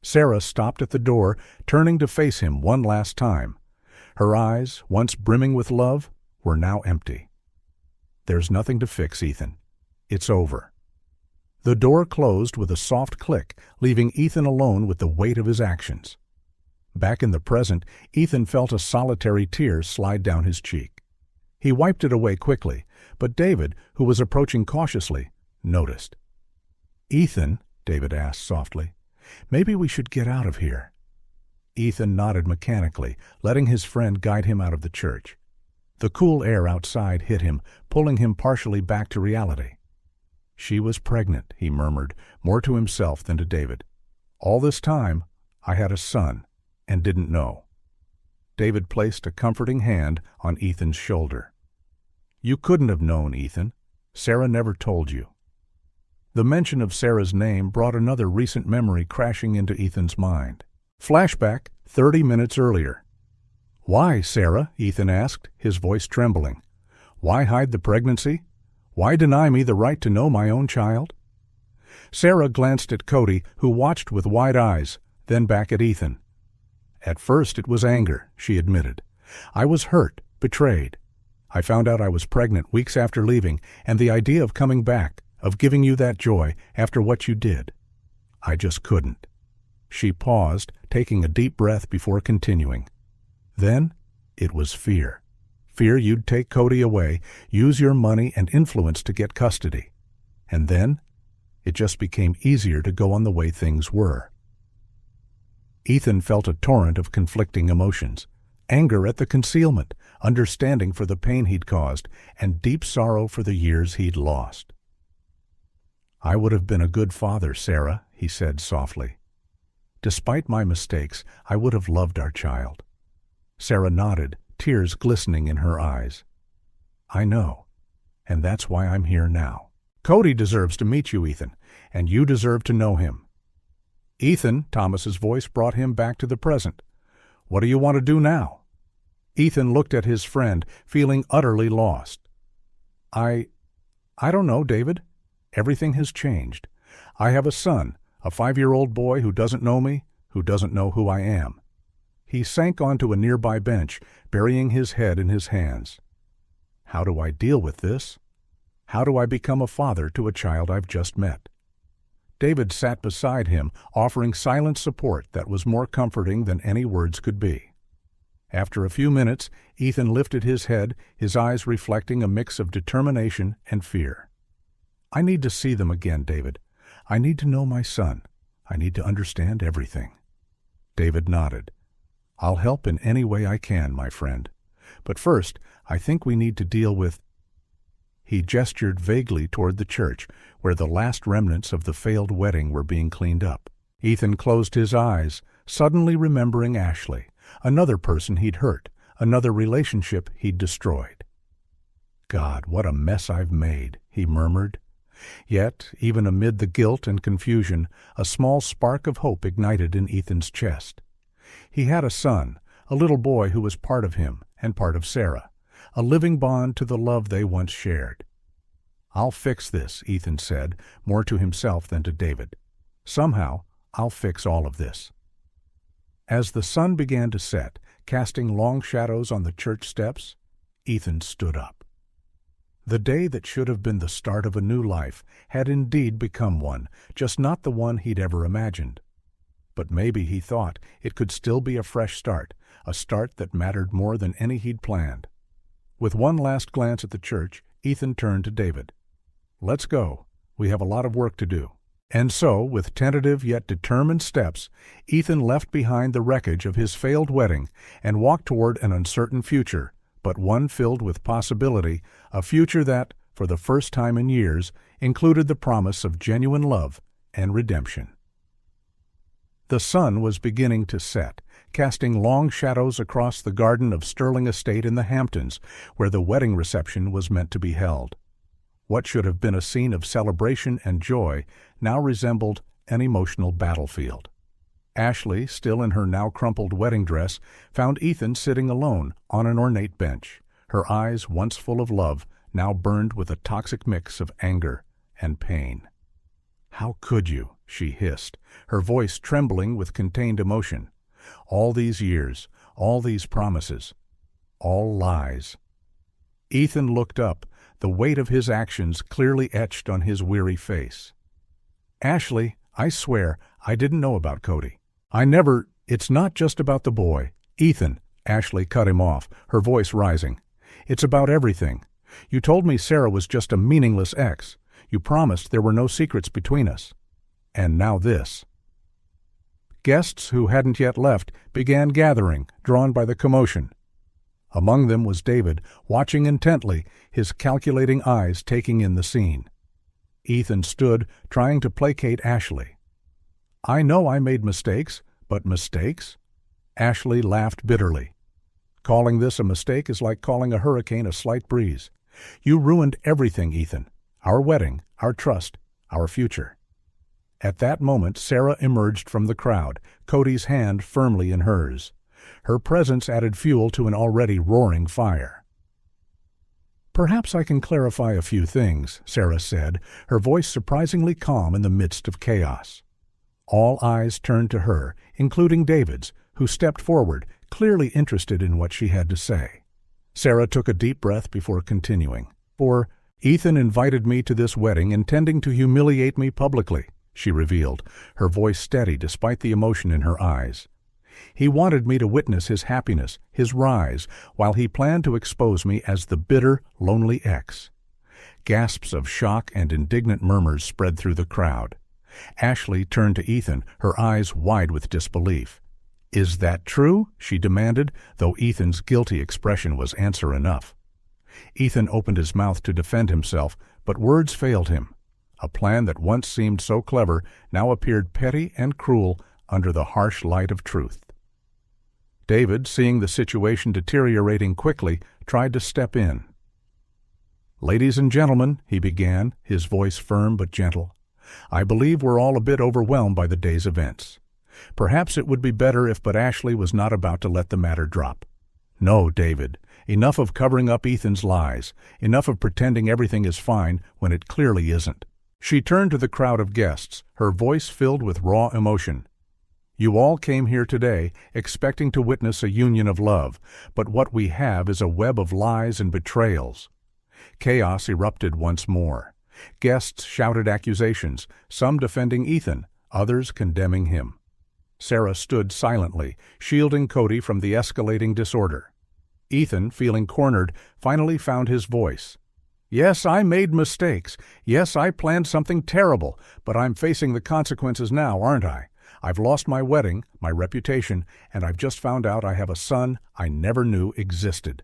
Sarah stopped at the door, turning to face him one last time. Her eyes, once brimming with love, were now empty. "There's nothing to fix, Ethan. It's over." The door closed with a soft click, leaving Ethan alone with the weight of his actions. Back in the present, Ethan felt a solitary tear slide down his cheek. He wiped it away quickly, but David, who was approaching cautiously, noticed. "Ethan," David asked softly, "maybe we should get out of here." Ethan nodded mechanically, letting his friend guide him out of the church. The cool air outside hit him, pulling him partially back to reality. "She was pregnant," he murmured, more to himself than to David. "All this time, I had a son, and didn't know." David placed a comforting hand on Ethan's shoulder. "You couldn't have known, Ethan. Sarah never told you." The mention of Sarah's name brought another recent memory crashing into Ethan's mind. Flashback 30 minutes earlier. "Why, Sarah?" Ethan asked, his voice trembling. "Why hide the pregnancy? Why deny me the right to know my own child?" Sarah glanced at Cody, who watched with wide eyes, then back at Ethan. "At first it was anger," she admitted. "I was hurt, betrayed. I found out I was pregnant weeks after leaving, and the idea of coming back, of giving you that joy after what you did, I just couldn't." She paused, taking a deep breath before continuing. "Then it was fear. Fear you'd take Cody away, use your money and influence to get custody. And then it just became easier to go on the way things were." Ethan felt a torrent of conflicting emotions. Anger at the concealment, understanding for the pain he'd caused, and deep sorrow for the years he'd lost. "I would have been a good father, Sarah," he said softly. "Despite my mistakes, I would have loved our child." Sarah nodded, tears glistening in her eyes. "I know, and that's why I'm here now. Cody deserves to meet you, Ethan, and you deserve to know him." "Ethan," Thomas's voice brought him back to the present. "What do you want to do now?" Ethan looked at his friend, feeling utterly lost. I don't know, David. Everything has changed. I have a son, a 5-year-old boy who doesn't know me, who doesn't know who I am." He sank onto a nearby bench, burying his head in his hands. "How do I deal with this? How do I become a father to a child I've just met?" David sat beside him, offering silent support that was more comforting than any words could be. After a few minutes, Ethan lifted his head, his eyes reflecting a mix of determination and fear. "I need to see them again, David. I need to know my son. I need to understand everything." David nodded. "I'll help in any way I can, my friend. But first, I think we need to deal with—" He gestured vaguely toward the church, where the last remnants of the failed wedding were being cleaned up. Ethan closed his eyes, suddenly remembering Ashley, another person he'd hurt, another relationship he'd destroyed. "God, what a mess I've made," he murmured. Yet, even amid the guilt and confusion, a small spark of hope ignited in Ethan's chest. He had a son, a little boy who was part of him and part of Sarah, a living bond to the love they once shared. "I'll fix this," Ethan said, more to himself than to David. "Somehow, I'll fix all of this." As the sun began to set, casting long shadows on the church steps, Ethan stood up. The day that should have been the start of a new life had indeed become one, just not the one he'd ever imagined. But maybe, he thought, it could still be a fresh start, a start that mattered more than any he'd planned. With one last glance at the church, Ethan turned to David. "Let's go. We have a lot of work to do." And so, with tentative yet determined steps, Ethan left behind the wreckage of his failed wedding and walked toward an uncertain future, but one filled with possibility, a future that, for the first time in years, included the promise of genuine love and redemption. The sun was beginning to set, casting long shadows across the garden of Sterling Estate in the Hamptons, where the wedding reception was meant to be held. What should have been a scene of celebration and joy now resembled an emotional battlefield. Ashley, still in her now crumpled wedding dress, found Ethan sitting alone on an ornate bench. Her eyes, once full of love, now burned with a toxic mix of anger and pain. "How could you?" she hissed, her voice trembling with contained emotion. "All these years, all these promises, all lies." Ethan looked up, the weight of his actions clearly etched on his weary face. "Ashley, I swear, I didn't know about Cody. It's not just about the boy." "Ethan," Ashley cut him off, her voice rising. "It's about everything. You told me Sarah was just a meaningless ex. You promised there were no secrets between us. And now this." Guests who hadn't yet left began gathering, drawn by the commotion. Among them was David, watching intently, his calculating eyes taking in the scene. Ethan stood, trying to placate Ashley. "I know I made mistakes, but mistakes?" Ashley laughed bitterly. "Calling this a mistake is like calling a hurricane a slight breeze. You ruined everything, Ethan. Our wedding, our trust, our future." At that moment, Sarah emerged from the crowd, Cody's hand firmly in hers. Her presence added fuel to an already roaring fire. "Perhaps I can clarify a few things," Sarah said, her voice surprisingly calm in the midst of chaos. All eyes turned to her, including David's, who stepped forward, clearly interested in what she had to say. Sarah took a deep breath before continuing. "For Ethan invited me to this wedding intending to humiliate me publicly," she revealed, her voice steady despite the emotion in her eyes. "He wanted me to witness his happiness, his rise, while he planned to expose me as the bitter, lonely ex." Gasps of shock and indignant murmurs spread through the crowd. Ashley turned to Ethan, her eyes wide with disbelief. "Is that true?" she demanded, though Ethan's guilty expression was answer enough. Ethan opened his mouth to defend himself, but words failed him. A plan that once seemed so clever now appeared petty and cruel under the harsh light of truth. David, seeing the situation deteriorating quickly, tried to step in. "Ladies and gentlemen," he began, his voice firm but gentle, "I believe we're all a bit overwhelmed by the day's events. Perhaps it would be better if but Ashley was not about to let the matter drop. No, David, enough of covering up Ethan's lies, enough of pretending everything is fine when it clearly isn't." She turned to the crowd of guests, her voice filled with raw emotion. "You all came here today expecting to witness a union of love, but what we have is a web of lies and betrayals." Chaos erupted once more. Guests shouted accusations, some defending Ethan, others condemning him. Sarah stood silently, shielding Cody from the escalating disorder. Ethan, feeling cornered, finally found his voice. "Yes, I made mistakes. Yes, I planned something terrible, but I'm facing the consequences now, aren't I? I've lost my wedding, my reputation, and I've just found out I have a son I never knew existed.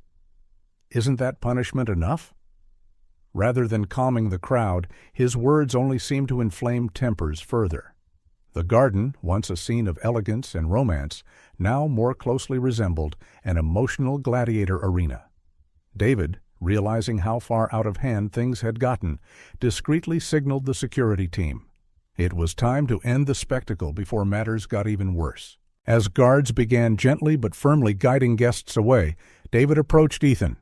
Isn't that punishment enough?" Rather than calming the crowd, his words only seemed to inflame tempers further. The garden, once a scene of elegance and romance, now more closely resembled an emotional gladiator arena. David, realizing how far out of hand things had gotten, discreetly signaled the security team. It was time to end the spectacle before matters got even worse. As guards began gently but firmly guiding guests away, David approached Ethan.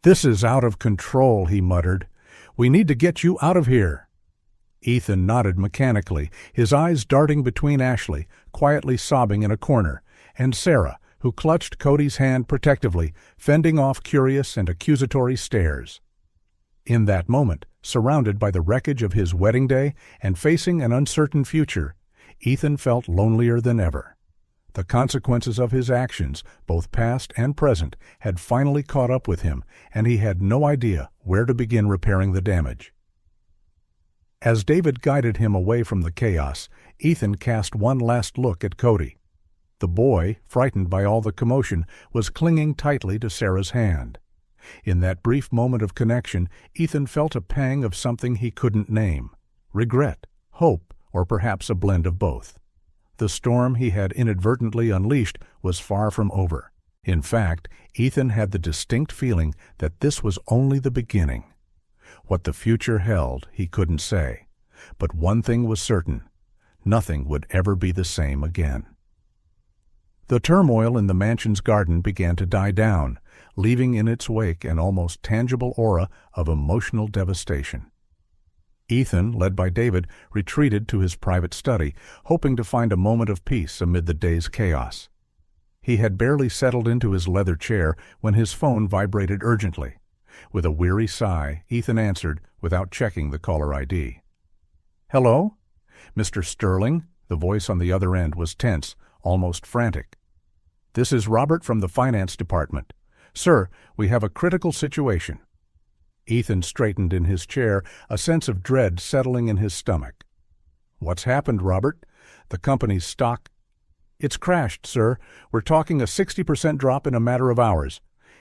"This is out of control," he muttered. "We need to get you out of here." Ethan nodded mechanically, his eyes darting between Ashley, quietly sobbing in a corner, and Sarah, who clutched Cody's hand protectively, fending off curious and accusatory stares. In that moment, surrounded by the wreckage of his wedding day and facing an uncertain future, Ethan felt lonelier than ever. The consequences of his actions, both past and present, had finally caught up with him, and he had no idea where to begin repairing the damage. As David guided him away from the chaos, Ethan cast one last look at Cody. The boy, frightened by all the commotion, was clinging tightly to Sarah's hand. In that brief moment of connection, Ethan felt a pang of something he couldn't name. Regret, hope, or perhaps a blend of both. The storm he had inadvertently unleashed was far from over. In fact, Ethan had the distinct feeling that this was only the beginning. What the future held, he couldn't say. But one thing was certain: nothing would ever be the same again. The turmoil in the mansion's garden began to die down, leaving in its wake an almost tangible aura of emotional devastation. Ethan, led by David, retreated to his private study, hoping to find a moment of peace amid the day's chaos. He had barely settled into his leather chair when his phone vibrated urgently. With a weary sigh, Ethan answered without checking the caller ID. "Hello? Mr. Sterling?" The voice on the other end was tense, almost frantic. "This is Robert from the finance department. Sir, we have a critical situation." Ethan straightened in his chair, a sense of dread settling in his stomach. "What's happened, Robert? The company's stock—" "It's crashed, sir. We're talking a 60% drop in a matter of hours.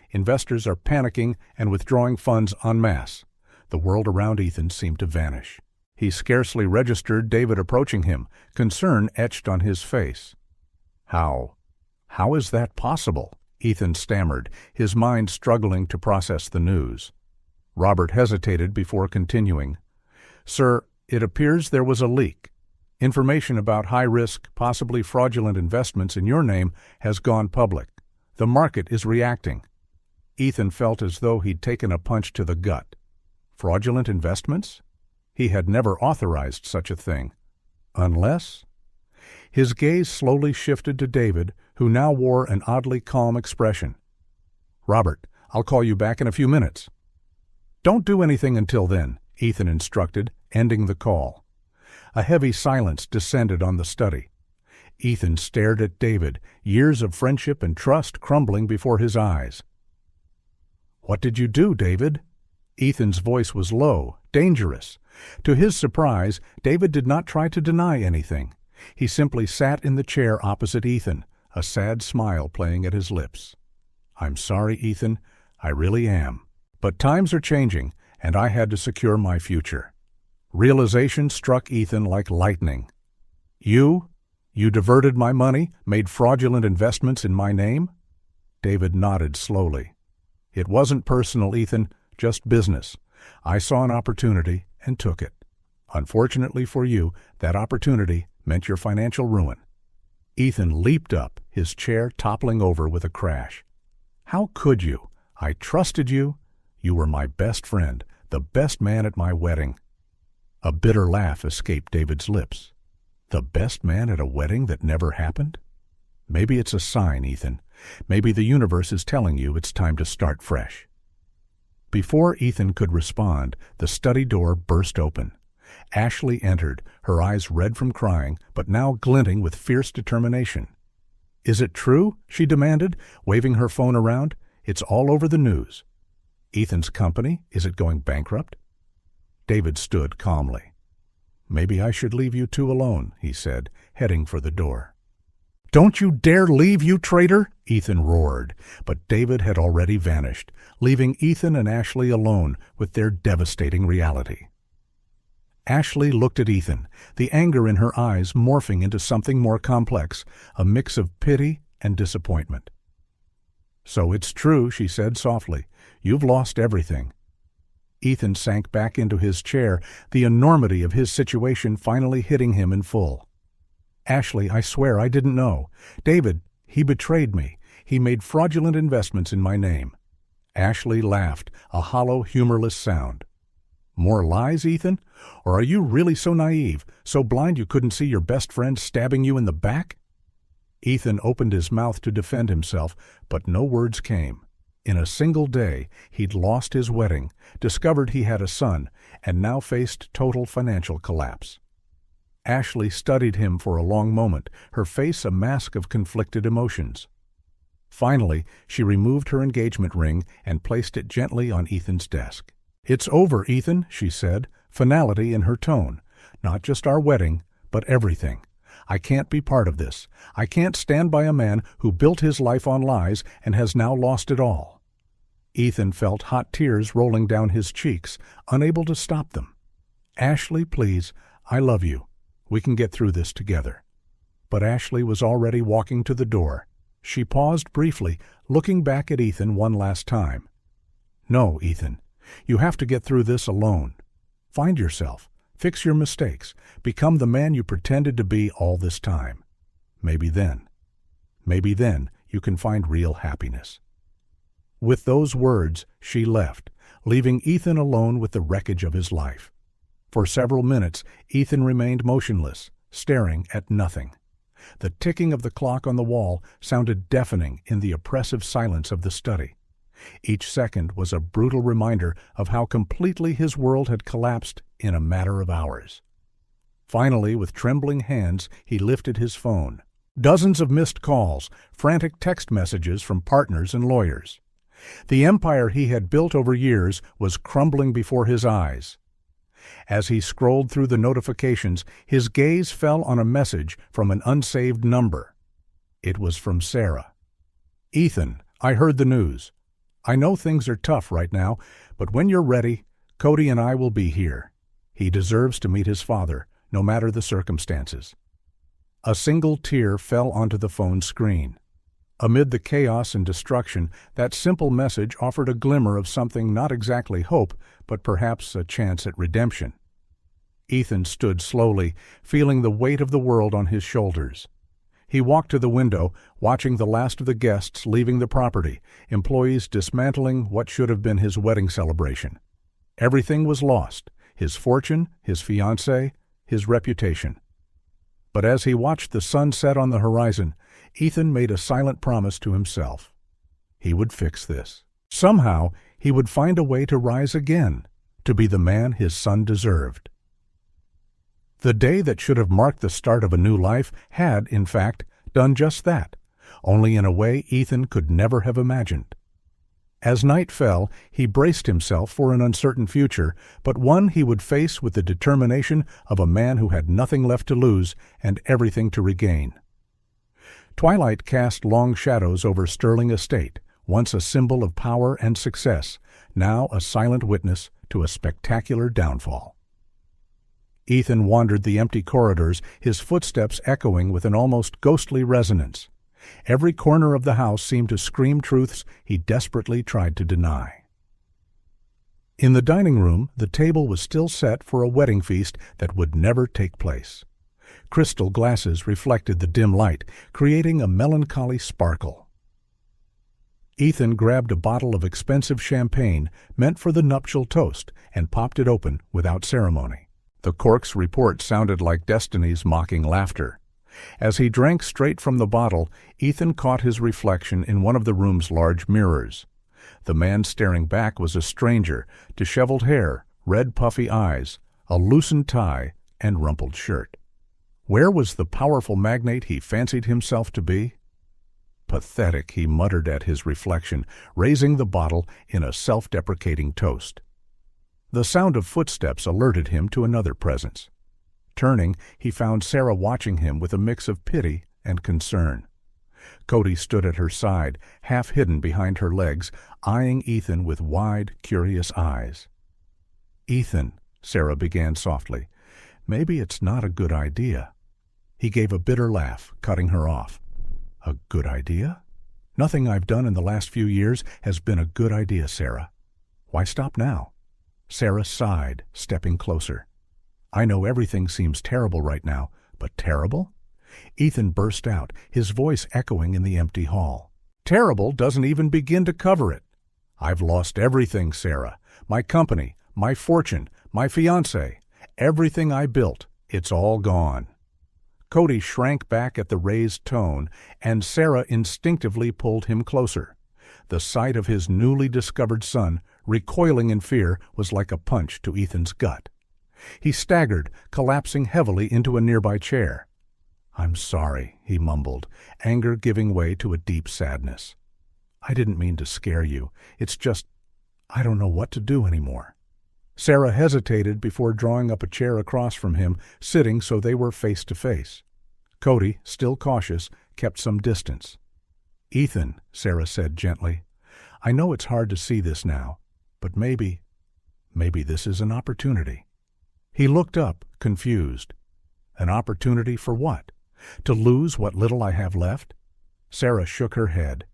Investors are panicking and withdrawing funds en masse." The world around Ethan seemed to vanish. He scarcely registered David approaching him, concern etched on his face. How is that possible?" Ethan stammered, his mind struggling to process the news. Robert hesitated before continuing. "Sir, it appears there was a leak. Information about high-risk, possibly fraudulent investments in your name has gone public. The market is reacting." Ethan felt as though he'd taken a punch to the gut. Fraudulent investments? He had never authorized such a thing. Unless... His gaze slowly shifted to David, who now wore an oddly calm expression. "Robert, I'll call you back in a few minutes." "Don't do anything until then," Ethan instructed, ending the call. A heavy silence descended on the study. Ethan stared at David, years of friendship and trust crumbling before his eyes. "What did you do, David?" Ethan's voice was low, dangerous. To his surprise, David did not try to deny anything. He simply sat in the chair opposite Ethan, a sad smile playing at his lips. "I'm sorry, Ethan. I really am. But times are changing, and I had to secure my future." Realization struck Ethan like lightning. You diverted my money, made fraudulent investments in my name?" David nodded slowly. "It wasn't personal, Ethan, just business. I saw an opportunity and took it. Unfortunately for you, that opportunity meant your financial ruin." Ethan leaped up, his chair toppling over with a crash. "How could you? I trusted you. You were my best friend, the best man at my wedding." A bitter laugh escaped David's lips. The best man at a wedding that never happened? Maybe it's a sign, Ethan. Maybe the universe is telling you it's time to start fresh. Before Ethan could respond, the study door burst open. Ashley entered, her eyes red from crying, but now glinting with fierce determination. "Is it true?" she demanded, waving her phone around. "It's all over the news." "Ethan's company? Is it going bankrupt?" David stood calmly. "Maybe I should leave you two alone," he said, heading for the door. "Don't you dare leave, you traitor!" Ethan roared, but David had already vanished, leaving Ethan and Ashley alone with their devastating reality. Ashley looked at Ethan, the anger in her eyes morphing into something more complex, a mix of pity and disappointment. "So it's true," she said softly. "You've lost everything." Ethan sank back into his chair, the enormity of his situation finally hitting him in full. "Ashley, I swear I didn't know. David, he betrayed me. He made fraudulent investments in my name." Ashley laughed, a hollow, humorless sound. "More lies, Ethan? Or are you really so naive, so blind you couldn't see your best friend stabbing you in the back?" Ethan opened his mouth to defend himself, but no words came. In a single day, he'd lost his wedding, discovered he had a son, and now faced total financial collapse. Ashley studied him for a long moment, her face a mask of conflicted emotions. Finally, she removed her engagement ring and placed it gently on Ethan's desk. "It's over, Ethan," she said, finality in her tone. "Not just our wedding, but everything. I can't be part of this. I can't stand by a man who built his life on lies and has now lost it all." Ethan felt hot tears rolling down his cheeks, unable to stop them. "Ashley, please, I love you. We can get through this together." But Ashley was already walking to the door. She paused briefly, looking back at Ethan one last time. "No, Ethan. You have to get through this alone. Find yourself. Fix your mistakes. Become the man you pretended to be all this time. Maybe then you can find real happiness." With those words, she left, leaving Ethan alone with the wreckage of his life. For several minutes, Ethan remained motionless, staring at nothing. The ticking of the clock on the wall sounded deafening in the oppressive silence of the study. Each second was a brutal reminder of how completely his world had collapsed in a matter of hours. Finally, with trembling hands, he lifted his phone. Dozens of missed calls, frantic text messages from partners and lawyers. The empire he had built over years was crumbling before his eyes. As he scrolled through the notifications, his gaze fell on a message from an unsaved number. It was from Sarah. "Ethan, I heard the news. I know things are tough right now, but when you're ready, Cody and I will be here. He deserves to meet his father, no matter the circumstances." A single tear fell onto the phone screen. Amid the chaos and destruction, that simple message offered a glimmer of something not exactly hope, but perhaps a chance at redemption. Ethan stood slowly, feeling the weight of the world on his shoulders. He walked to the window, watching the last of the guests leaving the property, employees dismantling what should have been his wedding celebration. Everything was lost: his fortune, his fiancée, his reputation. But as he watched the sun set on the horizon, Ethan made a silent promise to himself. He would fix this. Somehow, he would find a way to rise again, to be the man his son deserved. The day that should have marked the start of a new life had, in fact, done just that, only in a way Ethan could never have imagined. As night fell, he braced himself for an uncertain future, but one he would face with the determination of a man who had nothing left to lose and everything to regain. Twilight cast long shadows over Sterling Estate, once a symbol of power and success, now a silent witness to a spectacular downfall. Ethan wandered the empty corridors, his footsteps echoing with an almost ghostly resonance. Every corner of the house seemed to scream truths he desperately tried to deny. In the dining room, the table was still set for a wedding feast that would never take place. Crystal glasses reflected the dim light, creating a melancholy sparkle. Ethan grabbed a bottle of expensive champagne meant for the nuptial toast and popped it open without ceremony. The cork's report sounded like destiny's mocking laughter. As he drank straight from the bottle, Ethan caught his reflection in one of the room's large mirrors. The man staring back was a stranger, disheveled hair, red puffy eyes, a loosened tie, and rumpled shirt. Where was the powerful magnate he fancied himself to be? Pathetic, he muttered at his reflection, raising the bottle in a self-deprecating toast. The sound of footsteps alerted him to another presence. Turning, he found Sarah watching him with a mix of pity and concern. Cody stood at her side, half hidden behind her legs, eyeing Ethan with wide, curious eyes. "Ethan," Sarah began softly, "maybe it's not a good idea." He gave a bitter laugh, cutting her off. "A good idea? Nothing I've done in the last few years has been a good idea, Sarah. Why stop now?" Sarah sighed, stepping closer. "I know everything seems terrible right now, but terrible?" Ethan burst out, his voice echoing in the empty hall. "Terrible doesn't even begin to cover it. I've lost everything, Sarah. My company, my fortune, my fiancé, everything I built. It's all gone." Cody shrank back at the raised tone, and Sarah instinctively pulled him closer. The sight of his newly discovered son, recoiling in fear, was like a punch to Ethan's gut. He staggered, collapsing heavily into a nearby chair. "I'm sorry," he mumbled, anger giving way to a deep sadness. "I didn't mean to scare you. It's just, I don't know what to do anymore." Sarah hesitated before drawing up a chair across from him, sitting so they were face to face. Cody, still cautious, kept some distance. "Ethan," Sarah said gently, "I know it's hard to see this now, but maybe this is an opportunity." He looked up, confused. An opportunity for what? To lose what little I have left? Sarah shook her head.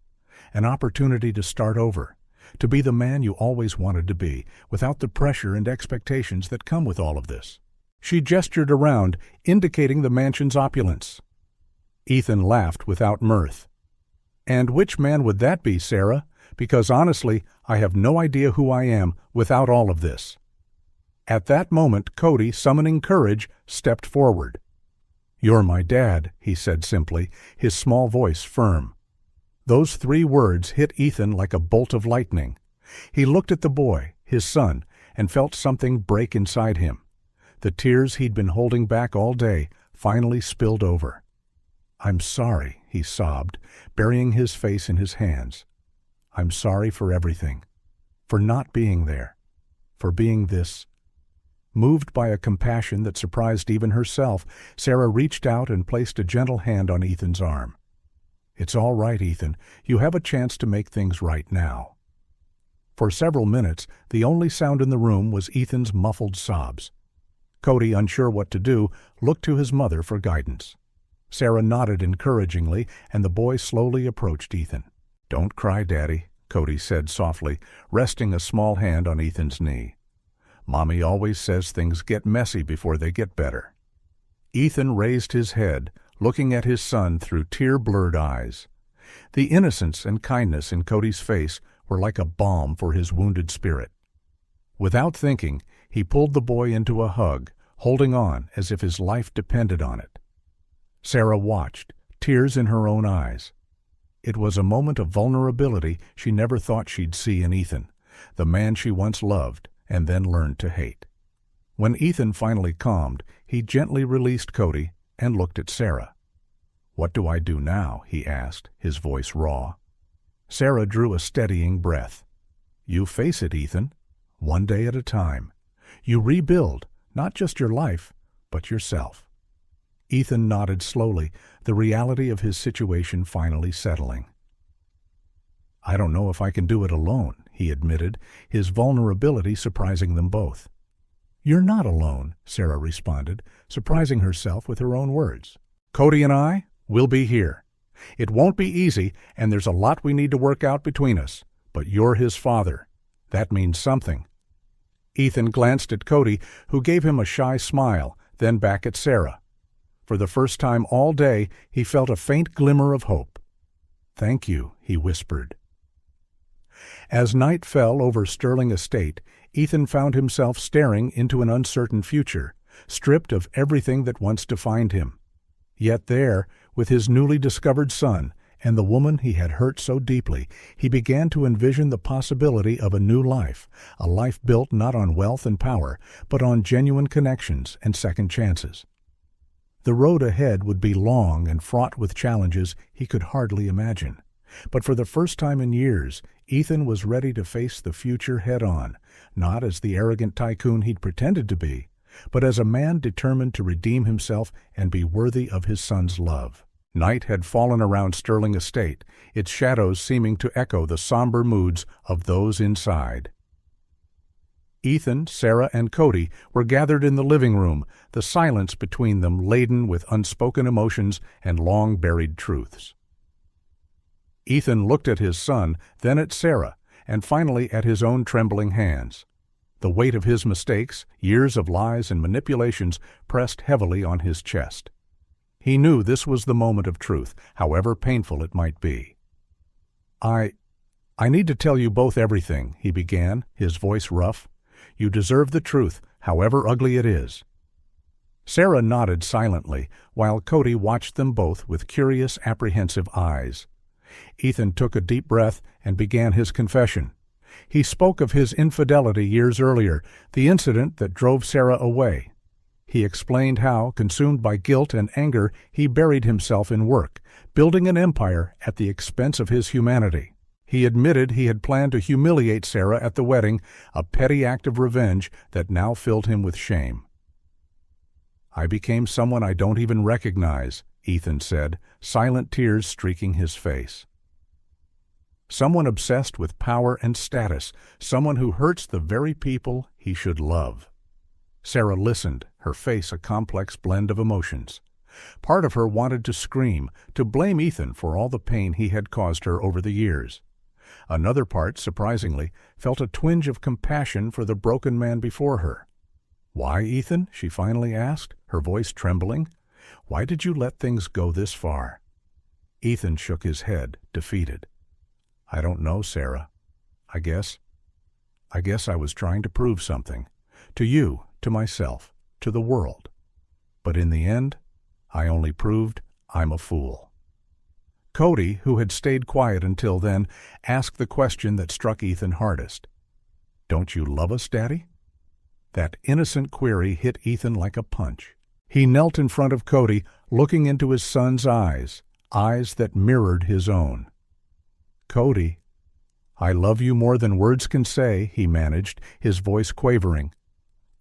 An opportunity to start over, to be the man you always wanted to be, without the pressure and expectations that come with all of this. She gestured around, indicating the mansion's opulence. Ethan laughed without mirth. And which man would that be, Sarah? Because honestly, I have no idea who I am without all of this. At that moment, Cody, summoning courage, stepped forward. "You're my dad," he said simply, his small voice firm. Those 3 words hit Ethan like a bolt of lightning. He looked at the boy, his son, and felt something break inside him. The tears he'd been holding back all day finally spilled over. "I'm sorry," he sobbed, burying his face in his hands. "I'm sorry for everything. For not being there. For being this." Moved by a compassion that surprised even herself, Sarah reached out and placed a gentle hand on Ethan's arm. "It's all right, Ethan. You have a chance to make things right now." For several minutes, the only sound in the room was Ethan's muffled sobs. Cody, unsure what to do, looked to his mother for guidance. Sarah nodded encouragingly, and the boy slowly approached Ethan. "Don't cry, Daddy," Cody said softly, resting a small hand on Ethan's knee. "Mommy always says things get messy before they get better." Ethan raised his head, looking at his son through tear-blurred eyes. The innocence and kindness in Cody's face were like a balm for his wounded spirit. Without thinking, he pulled the boy into a hug, holding on as if his life depended on it. Sarah watched, tears in her own eyes. It was a moment of vulnerability she never thought she'd see in Ethan, the man she once loved and then learned to hate. When Ethan finally calmed, he gently released Cody and looked at Sarah. "What do I do now?" he asked, his voice raw. Sarah drew a steadying breath. "You face it, Ethan, one day at a time. You rebuild, not just your life, but yourself." Ethan nodded slowly, the reality of his situation finally settling. "I don't know if I can do it alone," he admitted, his vulnerability surprising them both. "You're not alone," Sarah responded, surprising herself with her own words. "Cody and I, we'll be here. It won't be easy, and there's a lot we need to work out between us, but you're his father. That means something." Ethan glanced at Cody, who gave him a shy smile, then back at Sarah. For the first time all day, he felt a faint glimmer of hope. "Thank you," he whispered. As night fell over Sterling Estate, Ethan found himself staring into an uncertain future, stripped of everything that once defined him. Yet there, with his newly discovered son and the woman he had hurt so deeply, he began to envision the possibility of a new life, a life built not on wealth and power, but on genuine connections and second chances. The road ahead would be long and fraught with challenges he could hardly imagine. But for the first time in years, Ethan was ready to face the future head-on, not as the arrogant tycoon he'd pretended to be, but as a man determined to redeem himself and be worthy of his son's love. Night had fallen around Sterling Estate, its shadows seeming to echo the somber moods of those inside. Ethan, Sarah, and Cody were gathered in the living room, the silence between them laden with unspoken emotions and long-buried truths. Ethan looked at his son, then at Sarah, and finally at his own trembling hands. The weight of his mistakes, years of lies and manipulations, pressed heavily on his chest. He knew this was the moment of truth, however painful it might be. I need to tell you both everything," he began, his voice rough. "You deserve the truth, however ugly it is." Sarah nodded silently, while Cody watched them both with curious, apprehensive eyes. Ethan took a deep breath and began his confession. He spoke of his infidelity years earlier, the incident that drove Sarah away. He explained how, consumed by guilt and anger, he buried himself in work, building an empire at the expense of his humanity. He admitted he had planned to humiliate Sarah at the wedding, a petty act of revenge that now filled him with shame. "I became someone I don't even recognize," Ethan said, silent tears streaking his face. "Someone obsessed with power and status, someone who hurts the very people he should love." Sarah listened, her face a complex blend of emotions. Part of her wanted to scream, to blame Ethan for all the pain he had caused her over the years. Another part, surprisingly, felt a twinge of compassion for the broken man before her. "Why, Ethan?" she finally asked, her voice trembling. "Why did you let things go this far?" Ethan shook his head, defeated. "I don't know, Sarah. I guess I was trying to prove something. To you, to myself, to the world. But in the end, I only proved I'm a fool." Cody, who had stayed quiet until then, asked the question that struck Ethan hardest. "Don't you love us, Daddy?" That innocent query hit Ethan like a punch. He knelt in front of Cody, looking into his son's eyes, eyes that mirrored his own. "Cody, I love you more than words can say," he managed, his voice quavering.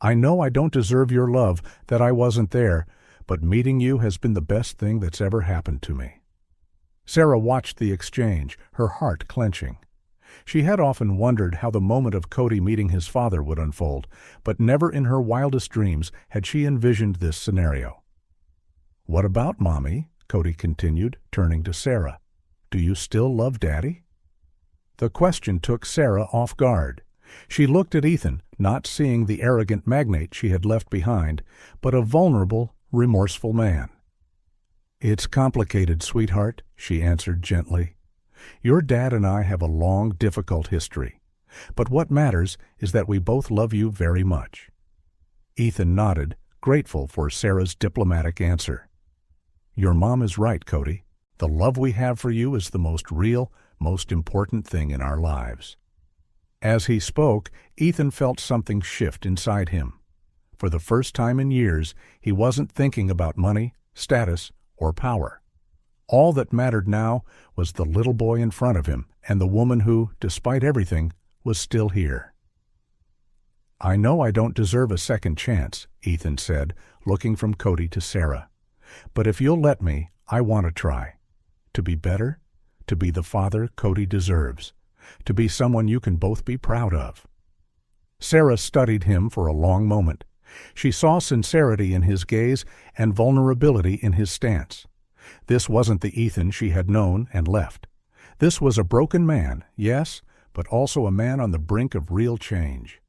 "I know I don't deserve your love, that I wasn't there, but meeting you has been the best thing that's ever happened to me." Sarah watched the exchange, her heart clenching. She had often wondered how the moment of Cody meeting his father would unfold, but never in her wildest dreams had she envisioned this scenario. "What about Mommy?" Cody continued, turning to Sarah. "Do you still love Daddy?" The question took Sarah off guard. She looked at Ethan, not seeing the arrogant magnate she had left behind, but a vulnerable, remorseful man. "It's complicated, sweetheart," she answered gently. "Your dad and I have a long, difficult history. But what matters is that we both love you very much." Ethan nodded, grateful for Sarah's diplomatic answer. "Your mom is right, Cody. The love we have for you is the most real, most important thing in our lives." As he spoke, Ethan felt something shift inside him. For the first time in years, he wasn't thinking about money, status, or power. All that mattered now was the little boy in front of him and the woman who, despite everything, was still here. "I know I don't deserve a second chance," Ethan said, looking from Cody to Sarah. "But if you'll let me, I want to try. To be better, to be the father Cody deserves, to be someone you can both be proud of." Sarah studied him for a long moment. She saw sincerity in his gaze and vulnerability in his stance. This wasn't the Ethan she had known and left. This was a broken man, yes, but also a man on the brink of real change.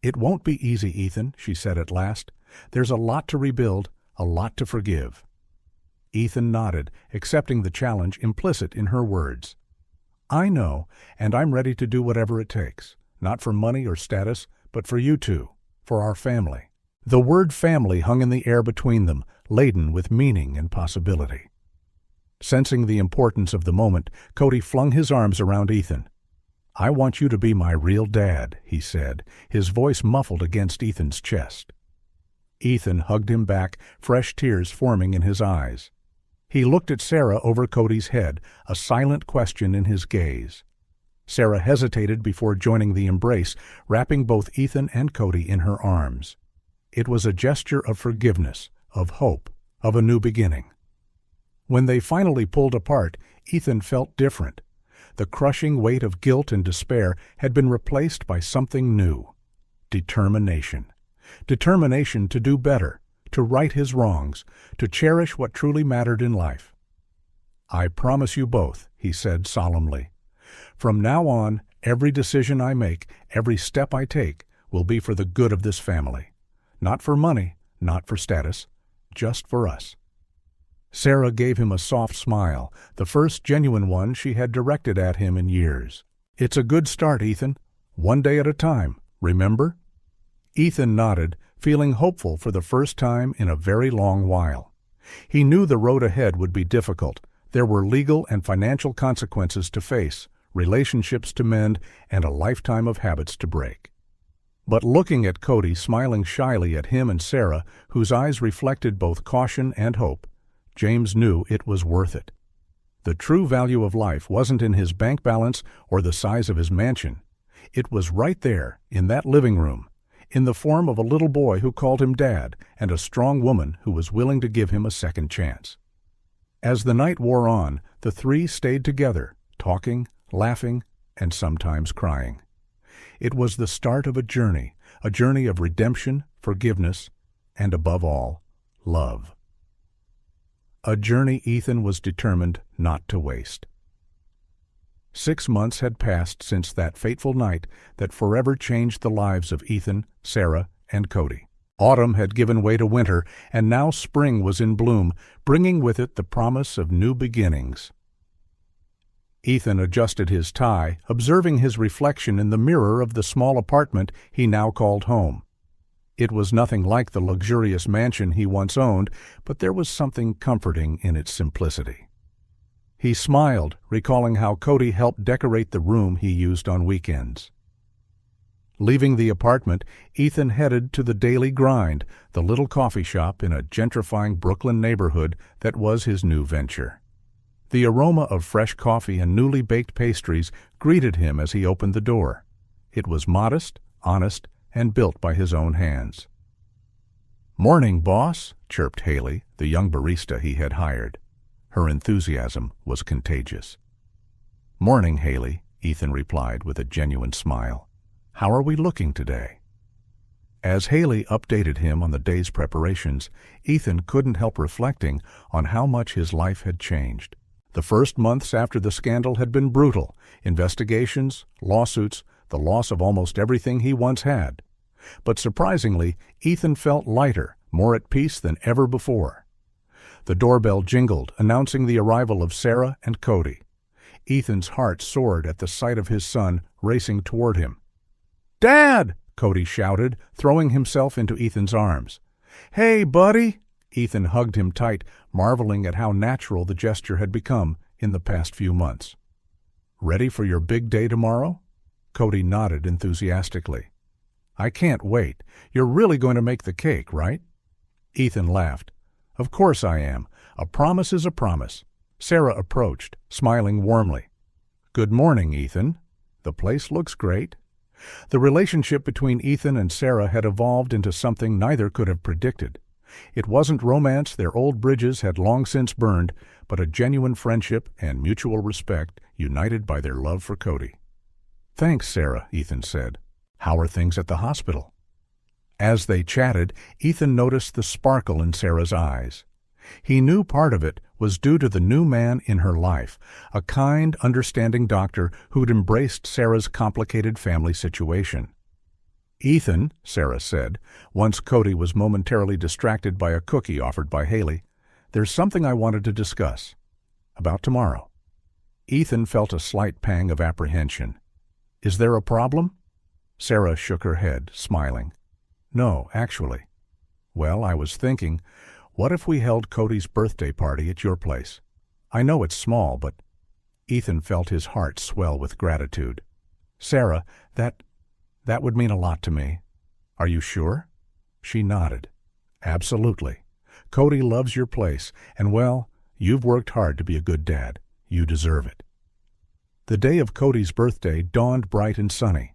"It won't be easy, Ethan," she said at last. "There's a lot to rebuild, a lot to forgive." Ethan nodded, accepting the challenge implicit in her words. "I know, and I'm ready to do whatever it takes, not for money or status, but for you two, for our family." The word family hung in the air between them, laden with meaning and possibility. Sensing the importance of the moment, Cody flung his arms around Ethan. "I want you to be my real dad," he said, his voice muffled against Ethan's chest. Ethan hugged him back, fresh tears forming in his eyes. He looked at Sarah over Cody's head, a silent question in his gaze. Sarah hesitated before joining the embrace, wrapping both Ethan and Cody in her arms. It was a gesture of forgiveness, of hope, of a new beginning. When they finally pulled apart, Ethan felt different. The crushing weight of guilt and despair had been replaced by something new. Determination. Determination to do better, to right his wrongs, to cherish what truly mattered in life. "I promise you both," he said solemnly. "From now on, every decision I make, every step I take, will be for the good of this family. Not for money, not for status, just for us." Sarah gave him a soft smile, the first genuine one she had directed at him in years. "It's a good start, Ethan. One day at a time, remember?" Ethan nodded, feeling hopeful for the first time in a very long while. He knew the road ahead would be difficult. There were legal and financial consequences to face, relationships to mend, and a lifetime of habits to break. But looking at Cody smiling shyly at him and Sarah, whose eyes reflected both caution and hope, James knew it was worth it. The true value of life wasn't in his bank balance or the size of his mansion. It was right there, in that living room, in the form of a little boy who called him Dad and a strong woman who was willing to give him a second chance. As the night wore on, the three stayed together, talking, laughing, and sometimes crying. It was the start of a journey of redemption, forgiveness, and above all, love. A journey Ethan was determined not to waste. 6 months had passed since that fateful night that forever changed the lives of Ethan, Sarah, and Cody. Autumn had given way to winter, and now spring was in bloom, bringing with it the promise of new beginnings. Ethan adjusted his tie, observing his reflection in the mirror of the small apartment he now called home. It was nothing like the luxurious mansion he once owned, but there was something comforting in its simplicity. He smiled, recalling how Cody helped decorate the room he used on weekends. Leaving the apartment, Ethan headed to the Daily Grind, the little coffee shop in a gentrifying Brooklyn neighborhood that was his new venture. The aroma of fresh coffee and newly baked pastries greeted him as he opened the door. It was modest, honest, and built by his own hands. "Morning, boss," chirped Haley, the young barista he had hired. Her enthusiasm was contagious. "Morning, Haley," Ethan replied with a genuine smile. "How are we looking today?" As Haley updated him on the day's preparations, Ethan couldn't help reflecting on how much his life had changed. The first months after the scandal had been brutal: investigations, lawsuits, the loss of almost everything he once had. But surprisingly, Ethan felt lighter, more at peace than ever before. The doorbell jingled, announcing the arrival of Sarah and Cody. Ethan's heart soared at the sight of his son racing toward him. "Dad!" Cody shouted, throwing himself into Ethan's arms. "Hey, buddy!" Ethan hugged him tight, marveling at how natural the gesture had become in the past few months. "Ready for your big day tomorrow?" Cody nodded enthusiastically. "I can't wait. You're really going to make the cake, right?" Ethan laughed. "Of course I am. A promise is a promise." Sarah approached, smiling warmly. "Good morning, Ethan. The place looks great." The relationship between Ethan and Sarah had evolved into something neither could have predicted. It wasn't romance, their old bridges had long since burned, but a genuine friendship and mutual respect united by their love for Cody. "Thanks, Sarah," Ethan said. "How are things at the hospital?" As they chatted, Ethan noticed the sparkle in Sarah's eyes. He knew part of it was due to the new man in her life, a kind, understanding doctor who'd embraced Sarah's complicated family situation. "Ethan," Sarah said, once Cody was momentarily distracted by a cookie offered by Haley, "there's something I wanted to discuss. About tomorrow." Ethan felt a slight pang of apprehension. "Is there a problem?" Sarah shook her head, smiling. "No, actually." "Well, I was thinking, what if we held Cody's birthday party at your place? I know it's small, but—" Ethan felt his heart swell with gratitude. "Sarah, that would mean a lot to me." "Are you sure?" She nodded. "Absolutely. Cody loves your place, and well, you've worked hard to be a good dad. You deserve it." The day of Cody's birthday dawned bright and sunny.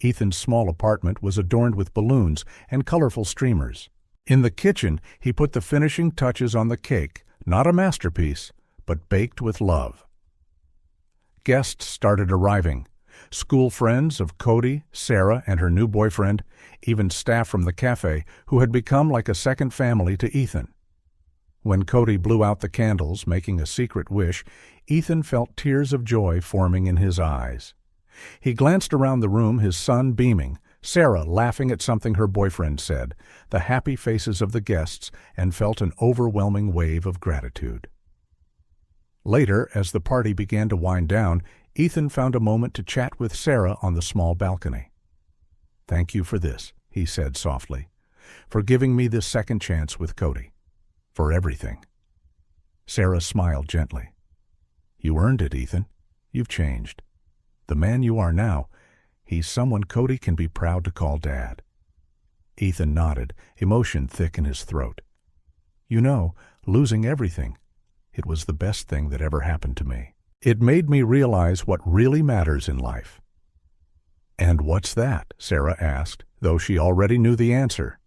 Ethan's small apartment was adorned with balloons and colorful streamers. In the kitchen, he put the finishing touches on the cake, not a masterpiece, but baked with love. Guests started arriving. School friends of Cody, Sarah, and her new boyfriend, even staff from the cafe who had become like a second family to Ethan. When Cody blew out the candles, making a secret wish, Ethan felt tears of joy forming in his eyes. He glanced around the room, his son beaming, Sarah laughing at something her boyfriend said, the happy faces of the guests, and felt an overwhelming wave of gratitude. Later, as the party began to wind down, Ethan found a moment to chat with Sarah on the small balcony. "Thank you for this," he said softly, "for giving me this second chance with Cody. For everything." Sarah smiled gently. "You earned it, Ethan. You've changed. The man you are now, he's someone Cody can be proud to call Dad." Ethan nodded, emotion thick in his throat. "You know, losing everything, it was the best thing that ever happened to me. It made me realize what really matters in life." "And what's that?" Sarah asked, though she already knew the answer.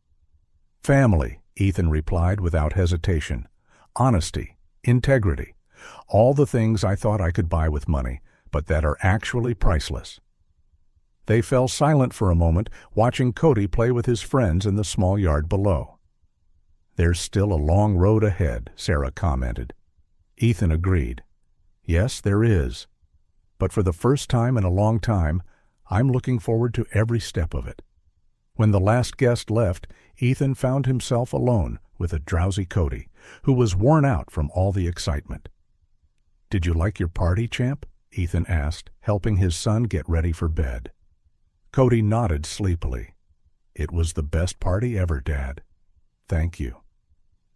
"Family," Ethan replied without hesitation. "Honesty, integrity, all the things I thought I could buy with money, but that are actually priceless." They fell silent for a moment, watching Cody play with his friends in the small yard below. "There's still a long road ahead," Sarah commented. Ethan agreed. "Yes, there is. But for the first time in a long time, I'm looking forward to every step of it." When the last guest left, Ethan found himself alone with a drowsy Cody, who was worn out from all the excitement. "Did you like your party, champ?" Ethan asked, helping his son get ready for bed. Cody nodded sleepily. "It was the best party ever, Dad." "Thank you."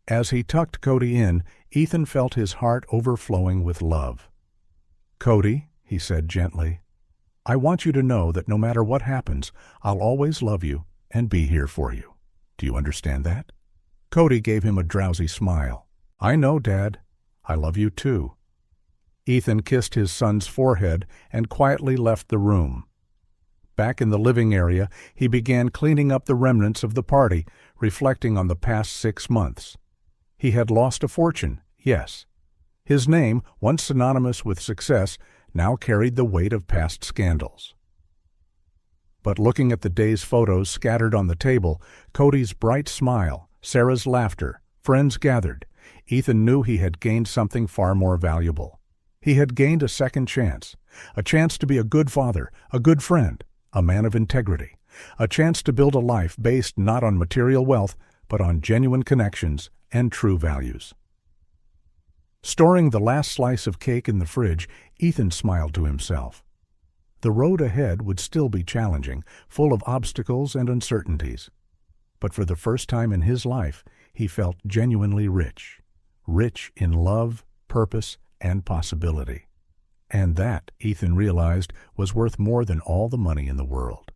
As he tucked Cody in, Ethan felt his heart overflowing with love. "Cody," he said gently, "I want you to know that no matter what happens, I'll always love you and be here for you. Do you understand that?" Cody gave him a drowsy smile. "I know, Dad. I love you too." Ethan kissed his son's forehead and quietly left the room. Back in the living area, he began cleaning up the remnants of the party, reflecting on the past 6 months. He had lost a fortune, yes. His name, once synonymous with success, now carried the weight of past scandals. But looking at the day's photos scattered on the table, Cody's bright smile, Sarah's laughter, friends gathered, Ethan knew he had gained something far more valuable. He had gained a second chance, a chance to be a good father, a good friend, a man of integrity, a chance to build a life based not on material wealth, but on genuine connections and true values. Storing the last slice of cake in the fridge, Ethan smiled to himself. The road ahead would still be challenging, full of obstacles and uncertainties. But for the first time in his life, he felt genuinely rich. Rich in love, purpose, and possibility. And that, Ethan realized, was worth more than all the money in the world.